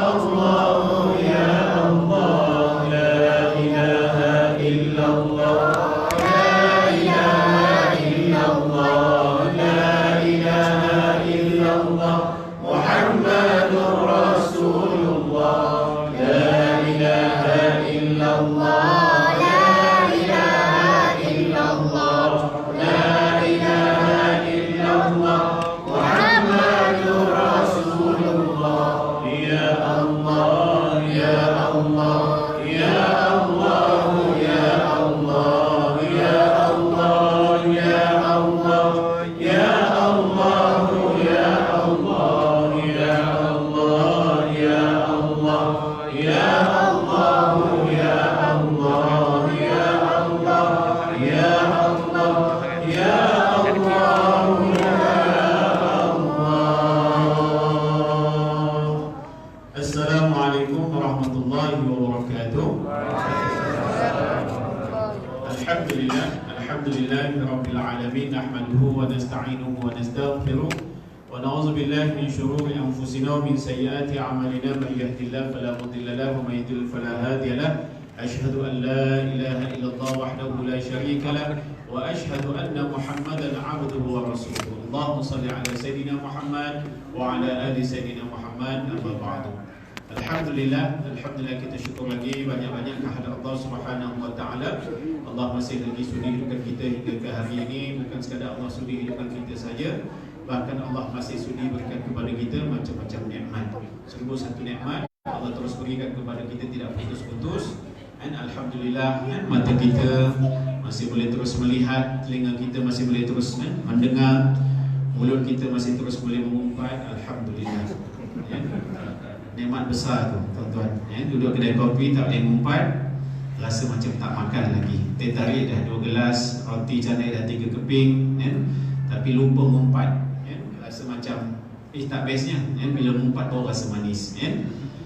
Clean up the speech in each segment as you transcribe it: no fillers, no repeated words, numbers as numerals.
Allah, ya Allah, la ilaha illallah, la ilaha illallah, la ilaha illallah, Muhammadur Rasulullah, la ilaha illallah, la ilaha illallah, la ilaha illallah, Muhammadur Rasulullah. Ya Allah, ya Allah, ya Allah, ya Allah, ya Allah, ya Allah, ya Allah, ya Allah, ya Allah, ya Allah, ya Allah, ya Allah, ya Allah, ya Allah, ya Allah. Assalamualaikum warahmatullahi wabarakatuh. Alhamdulillah, alhamdulillahi rabbil alamin, nahmaduhu wa nasta'inuhu wa nastaghfiruh wa na'udzu billahi min shururi anfusina wa min sayyiati a'malina, man yahdihillahu fala mudilla lahu wa man yudlil fala hadiya lahu. Asyhadu an la ilaha illallah wahdahu la syarika lahu wa asyhadu anna Muhammadan 'abduhu wa rasuluhu. Allahumma shalli ala sayidina Muhammad wa ala ali sayidina Muhammad, amma ba'du. Alhamdulillah, alhamdulillah, kita syukur lagi banyak-banyak kehadirat Allah Subhanahu wa taala. Allah masih lagi sudi hidupkan kita hingga ke hari ini. Bukan sekadar Allah sudi hidupkan kita saja, bahkan Allah masih sudi berikan kepada kita macam-macam nikmat. Seribu satu nikmat Allah terus berikan kepada kita tidak putus-putus. Dan alhamdulillah, mata kita masih boleh terus melihat, telinga kita masih boleh terus mendengar, mulut kita masih terus boleh mengumpat. Alhamdulillah, ya. Nikmat besar tu, tuan-tuan, ya. Duduk kedai kopi tak boleh mengumpat, rasa macam tak makan lagi. Teh tarik dah 2 gelas, roti canai dah 3 keping, ya. Tapi lupa mengumpat, ya. Rasa macam tak bestnya, ya. Bila mengumpat baru rasa manis, ya.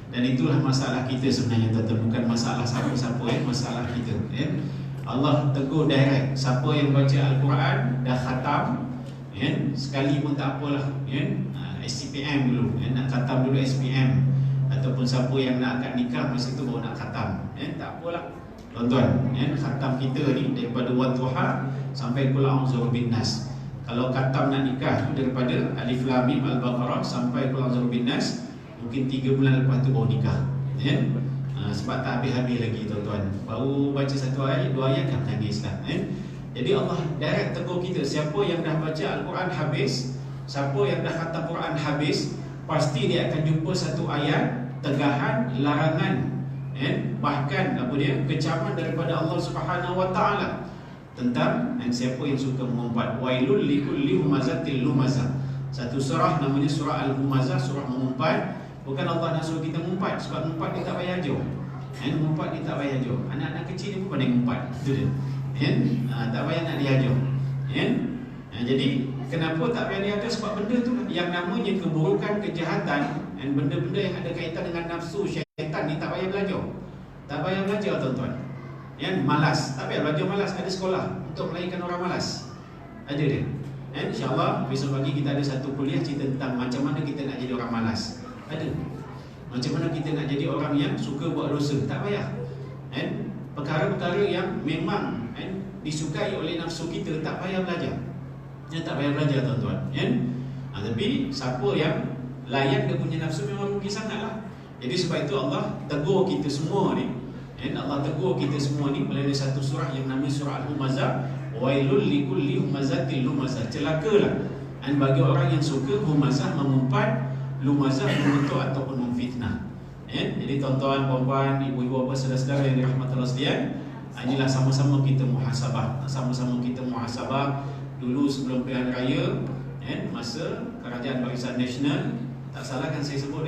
Dan itulah masalah kita sebenarnya, tuan-tuan. Bukan masalah siapa-siapa, ya. Masalah kita, ya. Allah tegur direct, siapa yang baca Al-Quran dah khatam, ya, sekali pun tak apalah, ya. SPM dulu, ya. Nak khatam dulu SPM, ataupun siapa yang nak akad nikah masa tu baru nak khatam, ya. Tak apalah, tuan-tuan, ya. Khatam kita ni daripada Wadduha sampai Qul a'udzu birabbin nas. Kalau khatam nak nikah tu daripada Alif Lam Mim Al-Baqarah sampai Qul a'udzu birabbin nas, mungkin 3 bulan lepas tu baru nikah, ya. Sebab tak habis-habis lagi, tuan-tuan. Baru baca 1 ayat, 2 ayat dah menangis dah, ya. Jadi Allah direct tegur kita, siapa yang dah baca Al-Quran habis, siapa yang dah khatam Quran habis, pasti dia akan jumpa 1 ayat tegahan, larangan, bahkan apa dia, kecaman daripada Allah Subhanahu wa taala tentang siapa yang suka mengumpat. Wailul likulli humazatil lumazah. Satu surah namanya surah Al-Humazah, surah mengumpat. Bukan Allah nak suruh kita mengumpat, sebab mengumpat dia tak payah jauh, mengumpat dia tak payah jauh. Anak-anak kecil ni pun pandai mengumpat, itu dia, tak payah nak diajar, jadi kenapa tak payah diajar? Sebab benda tu yang namanya keburukan, kejahatan, dan benda-benda yang ada kaitan dengan nafsu syaitan ni tak payah belajar. Tak payah belajar, tuan-tuan. Malas, tak payah belajar malas. Ada sekolah untuk melahirkan orang malas, ada dia. InsyaAllah besok pagi kita ada satu kuliah cerita tentang macam mana kita nak jadi orang malas. Ada. Macam mana kita nak jadi orang yang suka buat dosa. Tak payah. Perkara-perkara yang memang disukai oleh nafsu kita, tak payah belajar. Tak payah belajar, tuan-tuan, tapi siapa yang layan dia punya nafsu memang rugi sangatlah. Jadi sebab itu Allah tegur kita semua ni, Allah tegur kita semua ni melalui satu surah yang namanya surah Al-Humazah. Wailul likulli humazatil lumazah. Celakalah bagi orang yang suka humazah, mengumpat, lumazah, mengutuk ataupun memfitnah. Jadi tuan-tuan, puan-puan, ibu-ibu, bapa, saudara-saudara yang dirahmati Allah sekalian, inilah sama-sama kita muhasabah. Sama-sama kita muhasabah. Dulu sebelum pilihan raya, masa Kerajaan Barisan Nasional, tak salah kan saya sebut,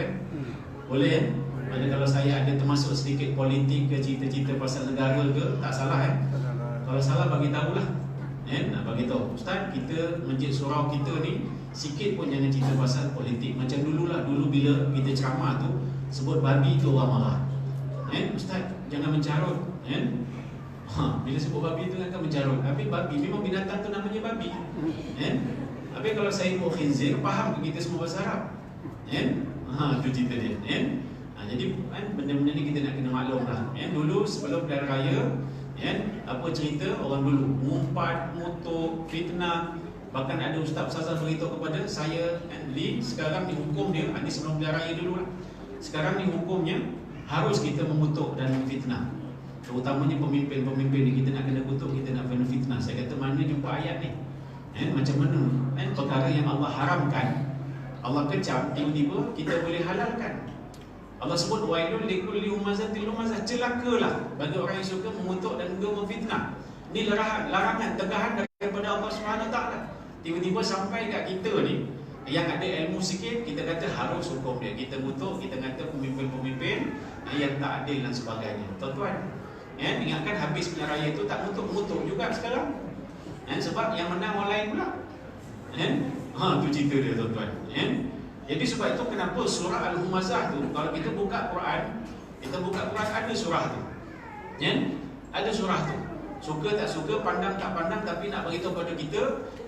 boleh, Mana kalau saya ada termasuk sedikit politik ke, cita-cita pasal negara ke, tak salah. Kalau salah bagi tahulah. Nak bagi tahu, Ustaz, kita masjid surau kita ni sikit pun jangan cerita pasal politik. Macam dululah, dulu bila kita ceramah tu sebut babi tu orang marah. Ustaz, jangan mencarut. Bila sebut babi tu kan mencarut. Habis babi, memang binatang tu namanya babi. Habis kalau saya buat khinzir, faham ke kita semua bahasa Arab? Itu cerita dia. benda-benda ni kita nak kena maklum lah. Dulu sebelum pilihan raya, apa cerita orang dulu mengumpat, mutuk, fitnah. Bahkan ada ustaz-ustazah beritahu kepada saya, sekarang dihukum dia, ini sebelum pilihan raya dulu lah. Sekarang ni hukumnya harus kita mengutuk dan memfitnah, terutamanya pemimpin-pemimpin ni. Kita nak kena kutuk, kita nak kena fitnah. Saya kata mana jumpa ayat ni? Macam mana? Perkara yang Allah haramkan, Allah kecam, tiba-tiba kita boleh halalkan. Allah sebut wailul likulli humazatil lumazah, celakalah bagi orang yang suka mengutuk dan juga memfitnah. Ini larangan, tegahan daripada Allah SWT. Tiba-tiba sampai kat kita ni yang ada ilmu sikit, kita kata harus hukum dia. Kita kutuk, kita kata pemimpin-pemimpin yang tak adil dan sebagainya. Tuan-tuan, ingatkan habis pilihan raya tu tak mutuk juga sekarang. Sebab yang menang orang lain pula. Tu cerita dia, tuan-tuan. Jadi sebab itu kenapa surah Al-Humazah tu, kalau kita buka Quran, ada surah tu. Ada surah tu. Suka tak suka, pandang tak pandang, tapi nak beritahu kepada kita,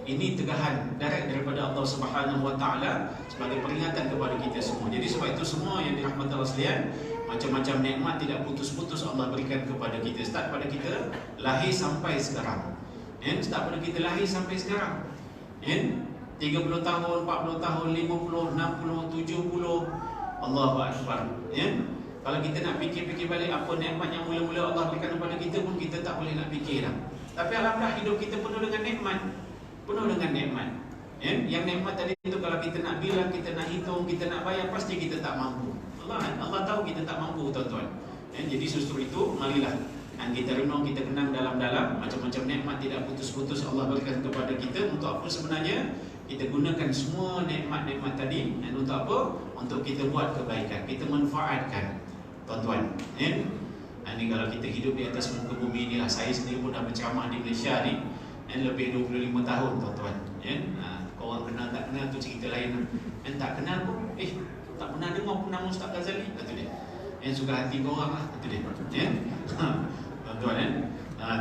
ini tegahan daripada Allah Subhanahu Wa Taala sebagai peringatan kepada kita semua. Jadi sebab itu semua yang dirahmati Allah sekalian, macam-macam nikmat tidak putus-putus Allah berikan kepada kita. Start pada kita lahir sampai sekarang. Start pada kita lahir sampai sekarang. 30 tahun, 40 tahun, 50, 60, 70. Allahu Akbar. Kalau kita nak fikir-fikir balik apa nikmat yang mula-mula Allah berikan kepada kita pun kita tak boleh nak fikir dah. Tapi alhamdulillah hidup kita penuh dengan nikmat. Penuh dengan nikmat. Yang nikmat tadi itu kalau kita nak bilang, kita nak hitung, kita nak bayar, pasti kita tak mampu. Allah tahu kita tak mampu, tuan-tuan. Jadi justru itu marilah kita renung, kita kenang dalam-dalam macam-macam nikmat tidak putus-putus Allah berikan kepada kita. Untuk apa sebenarnya kita gunakan semua nikmat-nikmat tadi? Dan untuk apa? Untuk kita buat kebaikan, kita manfaatkan, tuan-tuan. Ini kalau kita hidup di atas muka bumi ni lah. Saya sendiri pun dah berceramah di Malaysia ni lebih 25 tahun, tuan-tuan. Korang kenal tak kenal tu cerita lain. Tak kenal pun tak pernah dengar pun nama Ustaz Ghazali, kata dia. Suka hati korang lah, kata dia. Tuan-tuan,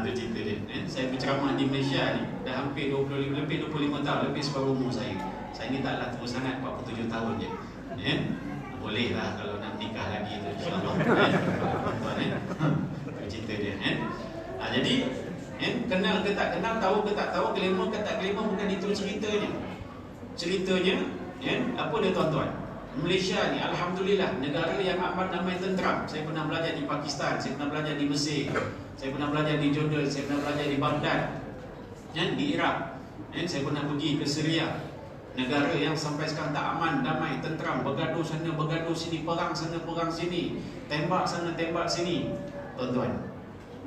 itu cerita dia. Saya berceramah di Malaysia ni dah hampir 25 tahun, lebih separuh umur saya. Saya ni taklah tua sangat, 47 tahun je. Boleh lah kalau nak nikah lagi tu, insyaAllah. Tuan-tuan, itu cerita dia. Jadi kenal ke tak kenal, tahu ke tak tahu, kelima ke tak kelima, bukan itu ceritanya. Ceritanya apa dia, tuan-tuan? Malaysia ni alhamdulillah negara yang amat damai tenteram. Saya pernah belajar di Pakistan, saya pernah belajar di Mesir, saya pernah belajar di Jordan, saya pernah belajar di Baghdad, di Iraq, saya pernah pergi ke Syria. Negara yang sampai sekarang tak aman, damai, tenteram, bergaduh sana, bergaduh sini, perang sana, perang sini, tembak sana, tembak sini, tuan-tuan.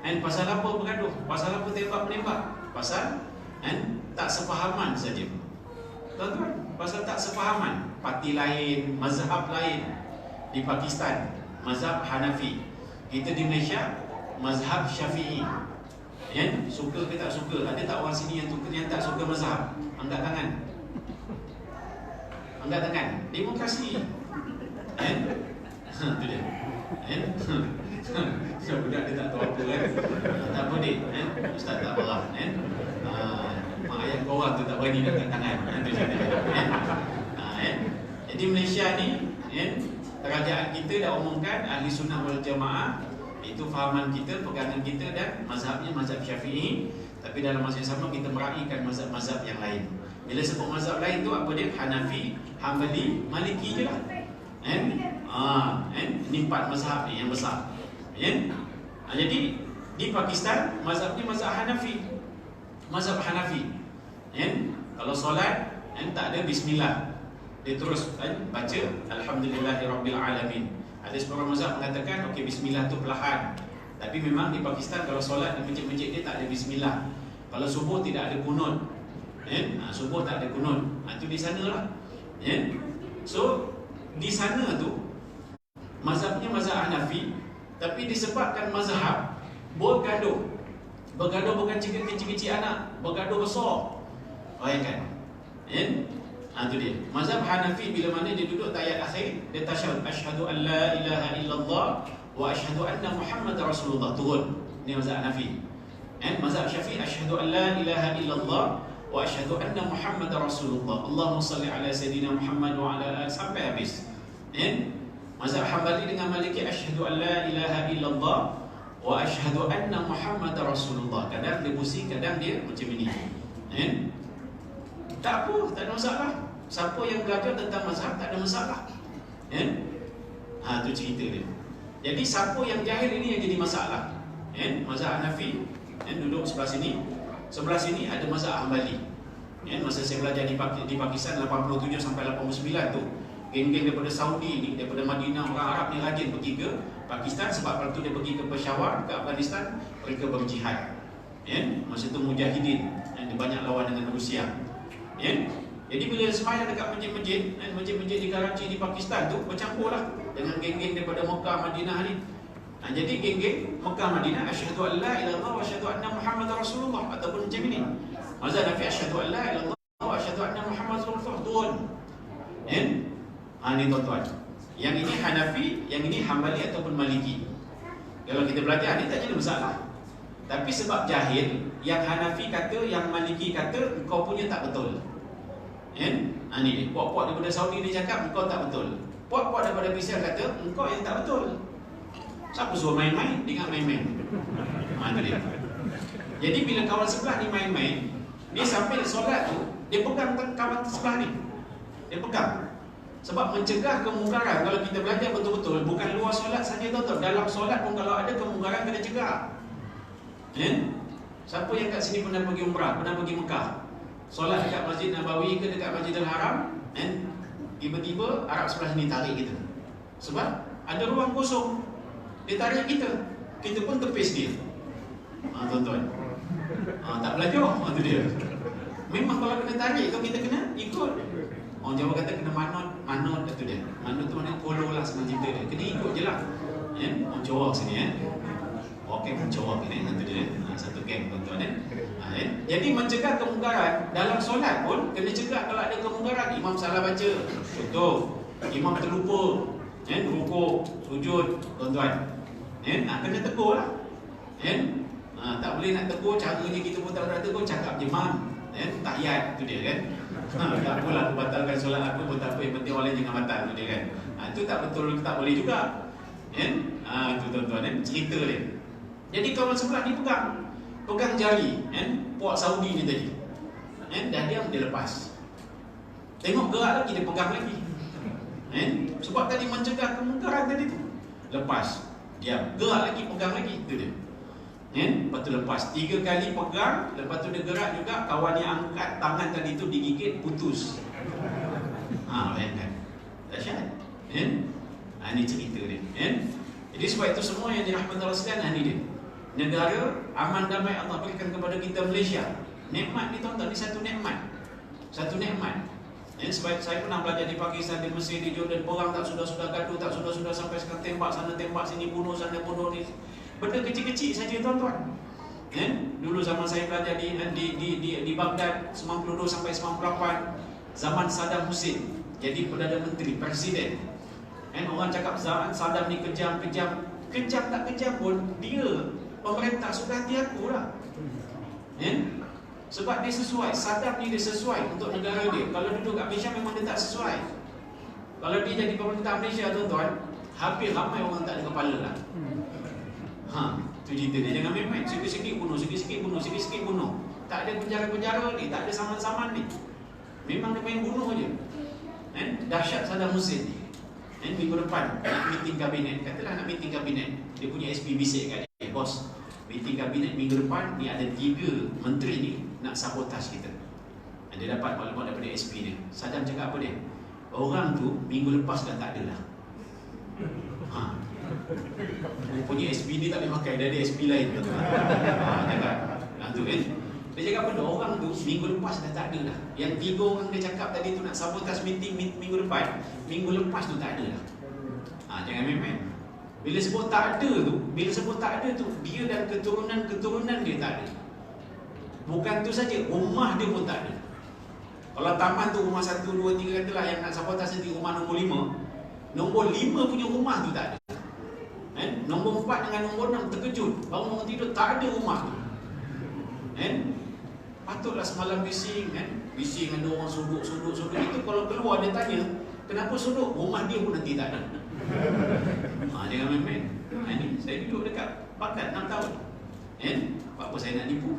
Pasal apa bergaduh? Pasal apa tembak-menembak? Pasal tak sefahaman saja, tuan-tuan. Pasal tak sefahaman. Parti lain, mazhab lain. Di Pakistan mazhab Hanafi, kita di Malaysia mazhab Syafi'i. Suka ke tak suka? Ada tak orang sini yang tak suka mazhab? Angkat tangan. Angkat tangan. Demokrasi. Itu dia. Budak dia tak tahu apa kan. Tak apa dik, Ustaz tak marah. Mak ayah korang tu tak berani nak angkat tangan. Itu cerita dia. Jadi Malaysia ni, kerajaan kita dah umumkan Ahli Sunnah wal Jamaah. Itu fahaman kita, pegangan kita, dan mazhabnya mazhab Syafi'i. Tapi dalam masa yang sama kita meraihkan mazhab-mazhab yang lain. Bila sebut mazhab lain tu apa dia? Hanafi, Hanbali, Maliki je lah. Ini 4 mazhab ni yang besar. Jadi di Pakistan mazhabnya mazhab Hanafi. Mazhab Hanafi. Kalau solat tak ada bismillah, dia terus baca Alhamdulillahirabbil alamin. Ada seorang mazhab mengatakan okey, bismillah tu perlahan. Tapi memang di Pakistan kalau solat di masjid-masjid dia tak ada bismillah. Kalau subuh tidak ada kunut. Subuh tak ada kunut. Itu di sanalah. So di sana tu mazhabnya mazhab Hanafi, tapi disebabkan mazhab bergaduh. Bergaduh bukan kecil-kecil anak, bergaduh besar. Bayangkan. Itu dia. Mazhab Hanafi bila mana dia duduk tayat akhir, dia tasyahud asyhadu an la ilaha illallah wa asyhadu anna Muhammadar Rasulullah, turun. Ini mazhab Hanafi. Mazhab Syafi'i asyhadu an la ilaha illallah wa asyhadu anna Muhammadar Rasulullah. Allahumma salli ala sayidina Muhammad wa ala alihi, sampai habis. Mazhab Hambali dengan Maliki, asyhadu an la ilaha illallah wa asyhadu anna Muhammadar Rasulullah. Kadang dia pusing, kadang dia macam ini. Tak apa, tak ada masalah. Siapa yang belajar tentang mazhab tak ada masalah. Itu cerita dia. Jadi siapa yang jahil ini yang jadi masalah. Mazhab Hanafi duduk sebelah sini. Sebelah sini ada mazhab Hambali. Masa saya belajar di Pakistan 87 sampai 89 tu, geng-geng daripada Saudi ni, daripada Madinah, orang Arab ni rajin pergi ke Pakistan. Sebab kalau tu dia pergi ke Peshawar, ke Afghanistan, mereka berjihad. Masa tu mujahidin, dia banyak lawan dengan Rusia. Jadi bila sembahyang dekat masjid-masjid, masjid-masjid di Karachi di Pakistan tu bercampur lah dengan geng-geng daripada Mekah, Madinah ni. Jadi geng-geng Mekah, Madinah, asyhadu an la ilaha illallah wa asyhadu anna Muhammadar Rasulullah, ataupun macam ni. Mazhab Hanafi, asyhadu an la ilaha illallah wa asyhadu anna Muhammadar Rasulullah. Ni tuan-tuan. Yang ini Hanafi, yang ini Hambali ataupun Maliki. Kalau kita belajar ni tak jadi masalah. Tapi sebab jahil, yang Hanafi kata, yang Maliki kata, kau punya tak betul. Ni dia, puak-puak daripada Saudi dia cakap engkau tak betul. Puak-puak daripada Malaysia kata engkau yang tak betul. Siapa suruh main-main? Dia ingat main-main. Dia. Jadi bila kawan sebelah ni main-main, dia sampai solat tu, dia pegang kawan sebelah ni. Dia pegang. Sebab mencegah kemungkaran. Kalau kita belajar betul-betul, bukan luar solat saja tuan-tuan. Dalam solat pun kalau ada kemungkaran kena cegah. Siapa yang kat sini pernah pergi umrah, pernah pergi Mekah, solat dekat Masjid Nabawi ke dekat Masjidil Haram, tiba-tiba Arab sebelah sini tarik kita. Sebab ada ruang kosong. Dia tarik kita, kita pun tepis dia. Tuan-tuan, tak belajar, tu dia. Memang kalau kena tarik tu kita kena ikut. Orang Jawa kata kena manut tu dia. Manut tu maknanya follow lah senang cerita dia. Kena ikut je lah. Orang Jawa sini Okey, orang Jawa ni, tu dia. Satu geng tuan-tuan Jadi mencegah kemungkaran dalam solat pun kena cegah. Kalau ada kemungkaran, imam salah baca, contoh imam terlupa, rukuk, sujud, tuan-tuan, kena tegur lah. Tak boleh nak tegur, caranya kita pun tak nak tegur, cakap je mam, tahiyat, tu dia kan. Tak apalah, aku batalkan solat aku pun tak apa, yang penting orang lain jangan batal, tu dia kan. Itu tak betul, tak boleh juga. Itu tuan-tuan, cerita dia. Jadi kawan sebelah ni pegang jari, puak Saudi ni tadi, dah diam, dia lepas. Tengok gerak lagi, dia pegang lagi. Sebab tadi mencegah kemungkaran tadi tu. Lepas, diam, gerak lagi, pegang lagi, itu dia. Lepas tu lepas, 3 kali pegang, lepas tu dia gerak juga, kawan yang angkat tangan tadi tu digigit, putus. Bayangkan, dahsyat. Ini cerita dia. Jadi sebab itu semua yang dirahmati Allah sekalian, ni dia. Negara aman damai Allah berikan kepada kita Malaysia. Nikmat ni tuan-tuan, ni satu nikmat. Satu nikmat. Sebab saya pernah belajar di Pakistan, di Mesir, di Jordan, perang tak sudah-sudah gaduh, tak sudah-sudah sampai sekarang tembak sana tembak sini, bunuh sana bunuh ni. Benda kecil-kecil saja tuan-tuan. Dulu zaman saya belajar di Baghdad 92 sampai 98, zaman Saddam Hussein jadi Perdana Menteri, Presiden. Orang cakap zaman Saddam ni kejam tak kejam pun dia pemerintah sudah hati aku lah. Sebab dia sesuai, Saddam ni dia sesuai untuk negara dia. Kalau duduk kat Malaysia memang dia tak sesuai. Kalau dia jadi pemerintah Malaysia tuan-tuan, hampir ramai orang tak ada kepala lah. Tu cerita dia, jangan main-main. Sikit-sikit bunuh, sikit-sikit bunuh, sikit-sikit bunuh. Tak ada penjara-penjara ni, tak ada saman-saman ni. Memang dia main bunuh je. Dahsyat Saddam Hussein ni. Minggu depan nak meeting kabinet, katalah nak meeting kabinet, dia punya SP bisik kat dia, bos, meeting kabinet minggu depan ni ada 3 menteri ni nak sabotaj kita. Dia dapat maklumat daripada SP dia. Saddam cakap apa dia? Orang tu minggu lepas dah tak ada lah. Punya SP ni tak boleh pakai, dah ada SP lain. Cakap tu kan. Dia cakap apa? Orang tu minggu lepas dah tak ada lah. Yang 3 orang dia cakap tadi tu nak sabotaj meeting minggu depan, minggu lepas tu tak ada lah. Jangan main-main. Bila sebut tak ada tu, dia dan keturunan dia tak ada. Bukan tu saja, rumah dia pun tak ada. Kalau taman tu rumah 1, 2, 3 katalah yang nak sabotaj nanti rumah nombor 5, nombor 5 punya rumah tu tak ada. Nombor 4 dengan nombor 6 terkejut, bangun tidur tak ada rumah tu. Patutlah semalam bising ada orang suduk itu. Kalau keluar dia tanya, kenapa suduk? Rumah dia pun nanti tak ada. Jangan main-main. Ini saya duduk dekat Baghdad 6 tahun. Apa saya nak nipu?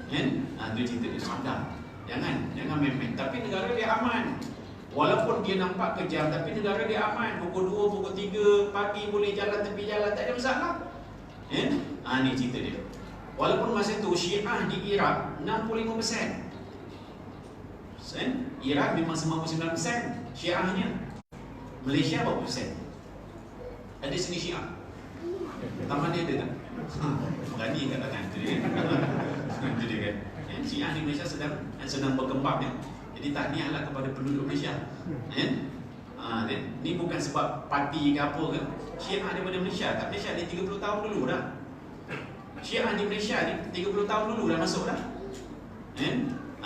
Itu cerita dia sadar. Jangan main-main. Tapi negara dia aman. Walaupun dia nampak kejam, tapi negara dia aman. Pukul 2, pukul 3 pagi boleh jalan tepi jalan, tak ada masalah. Ini cerita dia. Walaupun masa tu Syiah di Iraq 65%. Iraq memang 99% Syiahnya. Malaysia berapa persen? Ada sini Syiah. Taman dia ada tak? Berani kat tangan tu dia. Itu dia kan. Syiah di Malaysia sedang berkembang ya. Jadi tahniahlah kepada penduduk Malaysia. Ni bukan sebab parti ke apa ke. Syiah daripada Malaysia. Kat Malaysia ni 30 tahun dulu dah. Syiah di Malaysia ni 30 tahun dulu dah masuk dah.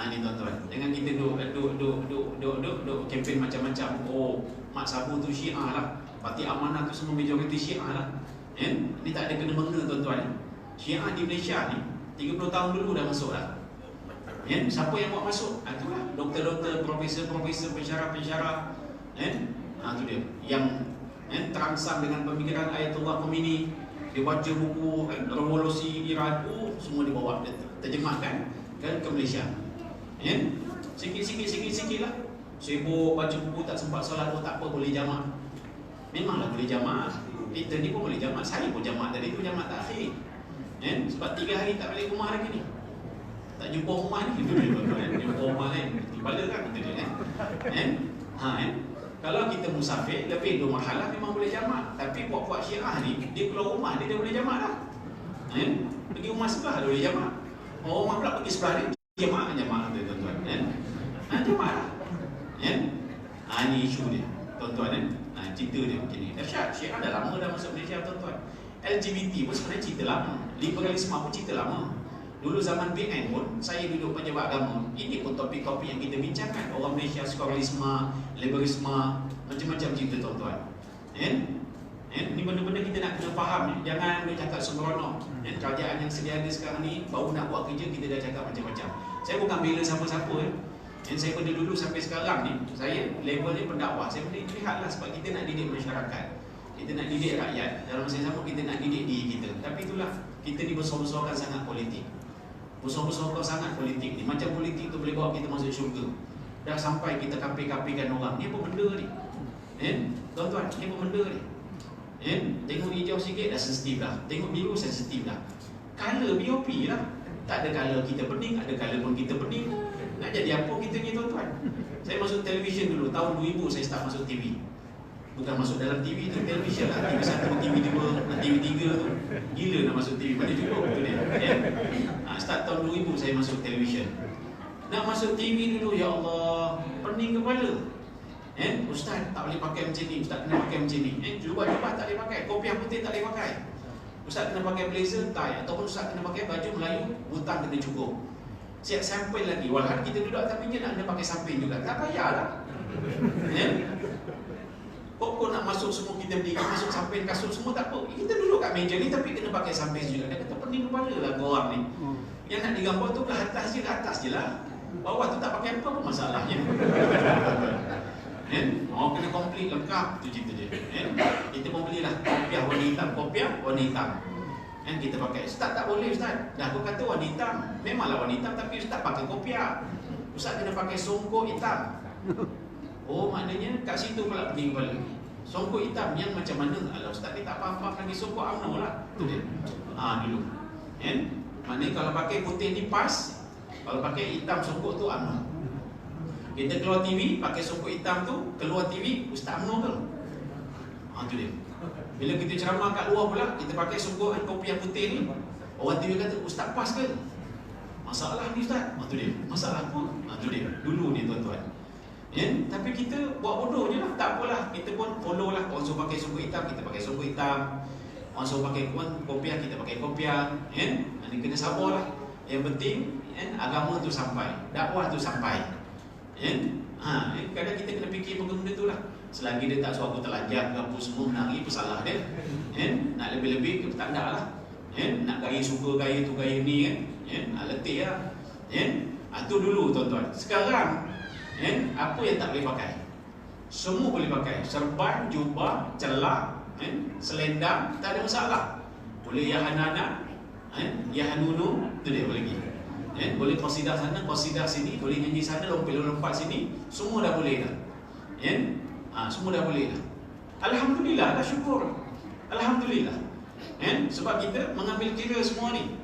Ni tuan-tuan, jangan kita duk kempen macam-macam. Mak Sabu tu Syiah lah, Parti Amanah tu semua majoriti Syiah lah. Ni tak ada kena-mengena tuan-tuan. Syiah di Malaysia ni 30 tahun dulu dah masuk dah. Siapa yang buat masuk? Itulah doktor-doktor, profesor-profesor, pensyarah-pensyarah. Itu dia yang terangsang dengan pemikiran Ayatullah Khomeini. Dia baca buku revolusi Iran, semua dibawa, terjemahkan kan ke Malaysia. Sikit-sikit lah. Sibuk baca buku, tak sempat solat, tak apa, boleh jamak. Memanglah boleh jamak. Kita ni pun boleh jamak. Saya pun jamak tadi tu, jamak takhir. Sebab 3 hari tak balik rumah lagi ni. Tak jumpa rumah ni. Itu dia tuan-tuan. Jumpa rumah lain. Kepala kan kita dia Kalau kita musafir, lebih 2 mahalah memang boleh jamak. Tapi puak-puak Syiah ni, dia keluar rumah, dia dah boleh jamak dah. Pergi rumah sebelah dia boleh jamak. Rumah pula pergi sebelah dia, jamak tu tuan-tuan. Jamak lah. Ini isu dia tuan-tuan. Cerita dia macam ni. Dahsyat. Syiah dah lama dah masuk Malaysia tuan-tuan. LGBT pun sebenarnya cerita lama. Liberalisme pun cerita lama. Dulu zaman PN pun, saya duduk pejabat agama. Ini pun topik-topik yang kita bincangkan. Orang Malaysia suka liberalisme, macam-macam cerita tuan-tuan. Ini benda-benda kita nak kena faham ni. Jangan dia cakap sembrono. Kerajaan yang sedia ada sekarang ni, baru nak buat kerja, kita dah cakap macam-macam. Saya bukan bela siapa-siapa. Saya pada dulu sampai sekarang ni, saya level ni pendakwah. Saya boleh lihatlah sebab kita nak didik masyarakat. Kita nak didik rakyat. Dalam masa yang sama kita nak didik diri kita. Tapi itulah, kita ni besar-besarkan sangat politik. Besar-besarkan sangat politik ni. Macam politik tu boleh bawa kita masuk syurga. Dah sampai kita kapi-kapikan orang. Ni apa benda ni? Tuan-tuan, ni apa benda ni? Tengok hijau sikit dah sensitif dah. Tengok biru sensitif dah. Color BOP lah. Tak ada color kita pening, ada color pun kita pening. Nak jadi apa kita ni tuan-tuan? Saya masuk televisyen dulu, tahun 2000 saya start masuk TV. Bukan masuk dalam TV tu, televisyen lah. TV 1, TV 2, TV 3 tu. Gila nak masuk TV, mana cukup tu dia. Start tahun 2000 saya masuk televisyen. Nak masuk TV dulu, ya Allah, pening kepala. Ustaz tak boleh pakai macam ni, Ustaz kena pakai macam ni. Jubah-jubah tak boleh pakai, kopiah putih tak boleh pakai. Ustaz kena pakai blazer, tie. Ataupun Ustaz kena pakai baju Melayu, butang kena cukup. Siap sampel lagi, walaupun kita duduk atas meja nak kena pakai samping juga. Tak payahlah. Pokok nak masuk semua kita berdiri, masuk samping kasut semua tak apa. Kita duduk kat meja ni tapi kena pakai samping juga. Dia kata pening kepala lah korang ni. Yang nak digambar tu ke atas je lah. Bawah tu tak pakai apa pun masalahnya. Kena komplit lengkap tu cerita dia. Kita pun belilah kopiah warna hitam. Kita pakai. Ustaz tak boleh Ustaz. Dah aku kata warna hitam. Memanglah warna hitam tapi Ustaz pakai kopiah. Ustaz kena pakai songkok hitam. Maknanya kat situ pula pening kepala. Songkok hitam yang macam mana? Alah Ustaz ni tak faham-faham lagi. Songkok UMNO lah. Tu dia. Dulu. Maknanya kalau pakai putih ni pas. Kalau pakai hitam songkok tu UMNO. Kita keluar TV, pakai songkok hitam tu, keluar TV, Ustaz UMNO ke? Tu dia. Bila kita ceramah kat luar pula, kita pakai songkok kopi yang putih ni, orang TV kata, Ustaz pas ke? Masalah ni Ustaz. Tu dia. Masalah apa? Tu dia. Dulu ni tuan-tuan. Tapi kita buat bodoh je lah. Tak apalah. Kita pun follow lah. Orang suruh pakai songkok hitam, kita pakai songkok hitam. Orang suruh pakai kopiah, kita pakai kopiah. Ini kena sabar lah. Yang penting agama tu sampai, dakwah tu sampai. Kadang kita kena fikir benda tu lah. Selagi dia tak suruh aku terlanjak ke apa semua menari, pesalah dia. Nak lebih-lebih kita tak nak lah. Nak gaya suka gaya tu gaya ni kan. Letih lah. Tu dulu tuan-tuan. Sekarang apa yang tak boleh pakai? Semua boleh pakai, serban, jubah, celak, selendang, tak ada masalah. Boleh yahanana, yahanunu, tu dia boleh pergi. Boleh qasidah sana, qasidah sini, boleh nyanyi sana, lompat sini, semua dah boleh dah. Semua dah boleh dah. Alhamdulillah, dah syukur. Alhamdulillah. Sebab kita mengambil kira semua ni.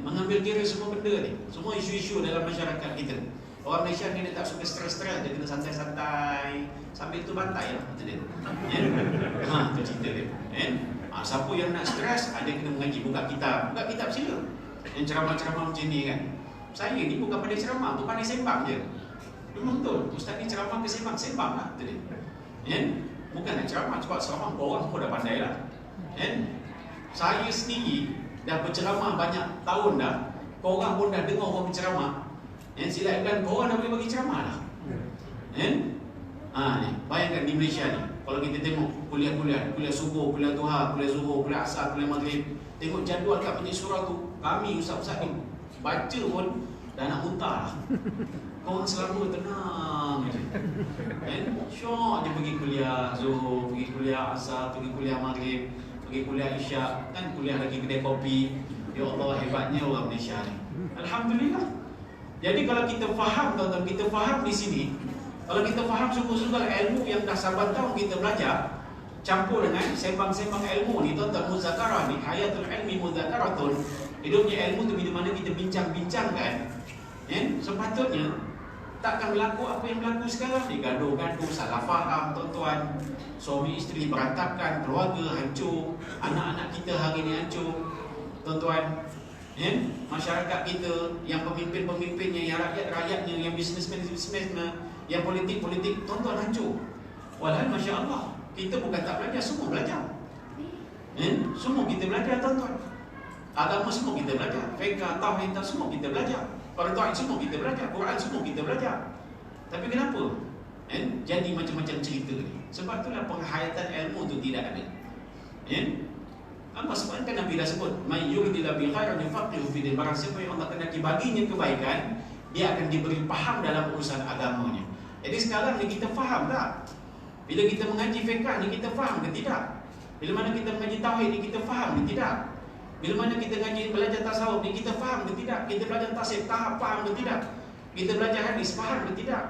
Mengambil kira semua benda ni, semua isu-isu dalam masyarakat kita. Orang Malaysia ni dia tak suka stres-stres, dia kena santai-santai. Sambil tu bantai lah, macam dia. Tu cerita dia. Siapa yang nak stres, ada kena mengaji, buka kitab sila. Yang ceramah-ceramah macam ni kan. Saya ni bukan pandai ceramah, bukan pandai sembang je. Memang betul, ustaz ni ceramah ke sembang lah, tu dia. Bukan nak ceramah, sebab ceramah orang pun dah pandai lah. Saya sendiri dah berceramah banyak tahun dah. Korang pun dah dengar orang berceramah. Silakan korang dah boleh bagi ceramah dah. Ni, bayangkan di Malaysia ni, kalau kita tengok kuliah subuh, kuliah duha, kuliah zuhur, kuliah asar, kuliah maghrib, tengok jadual kat majlis surah tu, kami ustaz-ustaz ni baca pun dah nak muntah lah. Korang selama tenang je. Syok je pergi kuliah zuhur, pergi kuliah asar, pergi kuliah maghrib, pergi kuliah isyak, kan kuliah lagi kedai kopi. Ya Allah, hebatnya orang Malaysia ni. Alhamdulillah. Jadi kalau kita faham, tuan-tuan, kita faham di sini, kalau kita faham sungguh-sungguh ilmu yang dah saban tahun kita belajar, campur dengan sembang-sembang ilmu ni, tuan-tuan, muzakarah ni, hayatul ilmi muzakaratun, hidupnya ilmu tu bila mana kita bincang-bincangkan, sepatutnya takkan berlaku apa yang berlaku sekarang ni. Gaduh-gaduh, salah faham, tuan-tuan, suami isteri berantakan, keluarga hancur, anak-anak kita hari ni hancur, tuan-tuan. Masyarakat kita, yang pemimpin-pemimpinnya, yang rakyat-rakyatnya, yang bisnesmen-bisnesmen, yang politik-politik, tuan-tuan hancur. Walhal Masya Allah, kita bukan tak belajar, semua belajar. Semua kita belajar, tuan-tuan. Agama semua kita belajar, fiqh, tauhid, semua kita belajar, fardu semua kita belajar, Quran semua kita belajar. Tapi kenapa jadi macam-macam cerita ni? Sebab itulah penghayatan ilmu tu tidak ada. Apa sebab kan Nabi dah sebut, may yuridillahu bi khairan yufaqihu fi din. Barang siapa yang Allah kehendaki baginya kebaikan, dia akan diberi faham dalam urusan agamanya. Jadi sekarang ni kita faham tak? Bila kita mengaji fiqh ni kita faham ke tidak? Bila mana kita mengaji tauhid ni kita faham ke tidak? Bila mana kita ngaji belajar tasawuf ni kita faham ke tidak? Kita belajar tasawuf tahap faham ke tidak? Kita belajar hadis faham ke tidak?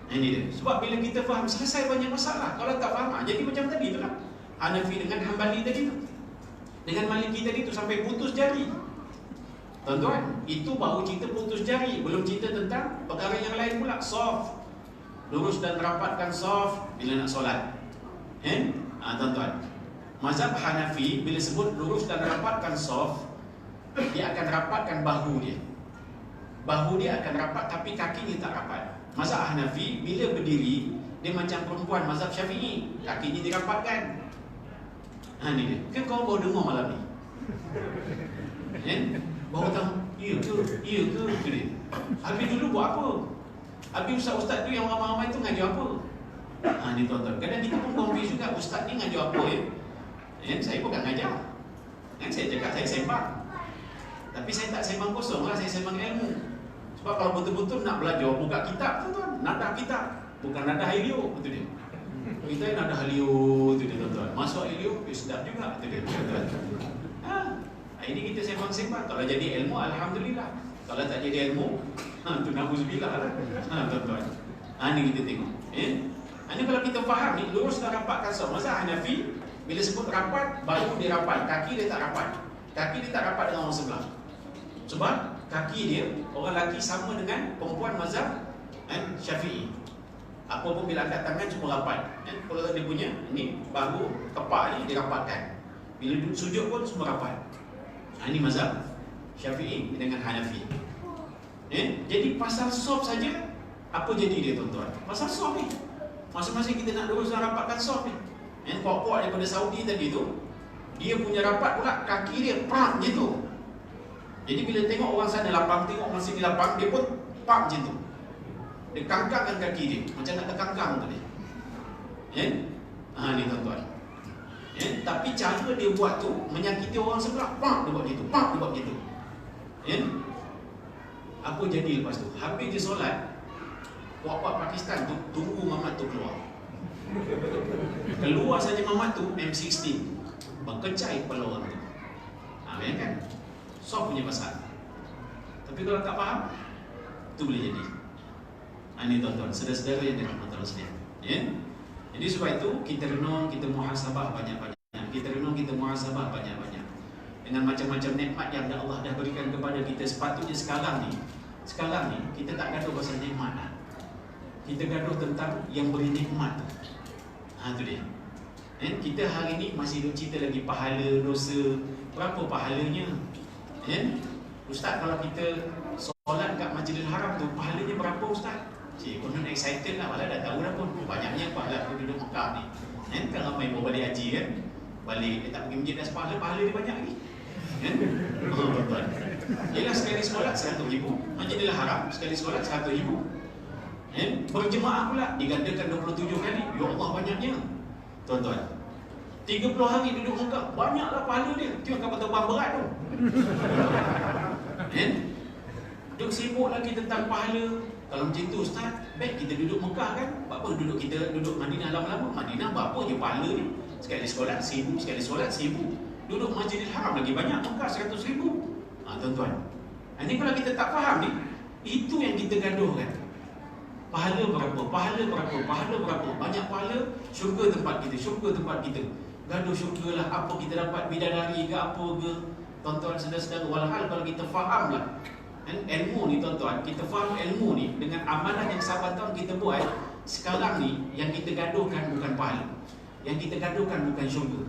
Ini dia. Sebab bila kita faham, selesai banyak masalah. Kalau tak faham, jadi macam tadi tu lah, Hanafi dengan Hambali tadi tu, dengan Maliki tadi tu, sampai putus jari. Tuan-tuan, itu baru cerita putus jari, belum cerita tentang perkara yang lain pula. Soft, lurus dan rapatkan soft bila nak solat. Tuan-tuan, mazhab Hanafi bila sebut lurus dan rapatkan soft, dia akan rapatkan bahu dia. Bahu dia akan rapat tapi kaki dia tak rapat. Mazhab Hanafi bila berdiri, dia macam perempuan mazhab Syafi'i, kakinya dirapatkan. Ni dia. Kan kau baru dengar malam ni? Baru tahu, ya ke? Ya ke? Itu dia. Habis dulu buat apa? Habis ustaz-ustaz tu yang ramai-ramai tu ngajar apa? Ni tuan-tuan, kadang kita pun confuse juga, ustaz ni ngajar apa saya bukan ngajar. Saya cakap saya sembang. Tapi saya tak sembang kosong lah, saya sembang ilmu. Sebab kalau betul-betul nak belajar, buka kitab tuan-tuan, nada kitab, bukan nada Helio, itu dia. Kita nada Helio, itu dia tuan-tuan. Masuk Helio, sedap juga, itu dia tuan-tuan. Ini kita sembang-sembang. Kalau jadi ilmu, alhamdulillah. Kalau tak jadi ilmu, tu na'udzubillah lah, tuan-tuan. Ini kita tengok. Ini kalau kita faham ni, lurus dan rapatkan soft. Masa Hanafi bila sebut rapat, bahu dia rapat, kaki dia tak rapat. Kaki dia tak rapat dengan orang sebelah. Sebab kaki dia, orang lelaki sama dengan perempuan mazhab Syafi'i. Apa pun bila angkat tangan cuma rapat. Kalau dia punya ni bahu, kepak ni dia rapatkan. Bila sujud pun semua rapat. Ini mazhab Syafi'i dengan Hanafi. Jadi pasal soft saja, apa jadi dia tuan-tuan? Pasal soft ni, masing-masing kita nak lurus dan rapatkan soft ni. Puak-puak daripada Saudi tadi tu, dia punya rapat pula, kaki dia pram je tu. Jadi bila tengok orang sana lapang, tengok orang sini lapang, dia pun pam je tu. Dia kangkangkan kaki dia, macam nak terkangkang tu dia. Ni tuan-tuan. Tapi cara dia buat tu menyakiti orang sebelah, pam dia buat gitu, pam dia buat gitu. Apa jadi lepas tu? Habis dia solat, Buat Pakistan tu tunggu mamat tu keluar. Keluar saja mamat tu M16 berkecai kepala orang tu. Kan? So punya pasal. Tapi kalau tak faham, tu boleh jadi. Ini tuan-tuan, saudara-saudara yang dirahmati Allah sekalian. Ya? Jadi sebab itu kita renung, kita muhasabah banyak-banyak. Kita renung, kita muhasabah banyak-banyak. Dengan macam-macam nikmat yang Allah dah berikan kepada kita. Sepatutnya sekarang ni kita tak gaduh pasal nikmat dah. Kita gaduh tentang yang beri nikmat tu. Tu dia. Kita hari ni masih duk cerita lagi pahala, dosa. Berapa pahalanya? Ustaz, kalau kita solat kat Masjidil Haram tu, pahalanya berapa Ustaz? Konon excited lah, malah dah tahu dah pun. Banyaknya pahala aku duduk Mekah ni. Kan ramai bawa balik haji kan, balik dia tak pergi masjid dah sepahala, pahala dia banyak lagi. Betul. Yelah, sekali solat 100,000. Masjidil Haram sekali solat 100,000. Berjemaah pula digandakan 27 kali. Ya Allah, banyaknya tuan-tuan. 30 hari duduk Mekah, banyaklah pahala dia. Itu yang kapal terbang berat tu. Duduk sibuk lagi tentang pahala. Kalau macam tu Ustaz, baik kita duduk Mekah kan. Apa kita duduk Madinah lama-lama. Madinah berapa je pahala ni? Sekali solat 1,000, sekali solat 1,000. Duduk Masjidil Haram lagi banyak, Mekah 100,000. Tuan-tuan, ini kalau kita tak faham ni, itu yang kita gaduhkan. Pahala berapa, pahala berapa, pahala berapa. Banyak pahala, syurga tempat kita, syurga tempat kita. Gaduh syurga lah, apa kita dapat bidadari ke apa ke. Tuan-tuan, saudara-saudara, walhal kalau kita faham lah ilmu ni tuan-tuan, kita faham ilmu ni dengan amalan yang sahabat tahun kita buat. Sekarang ni yang kita gaduhkan bukan pahala, yang kita gaduhkan bukan syurga.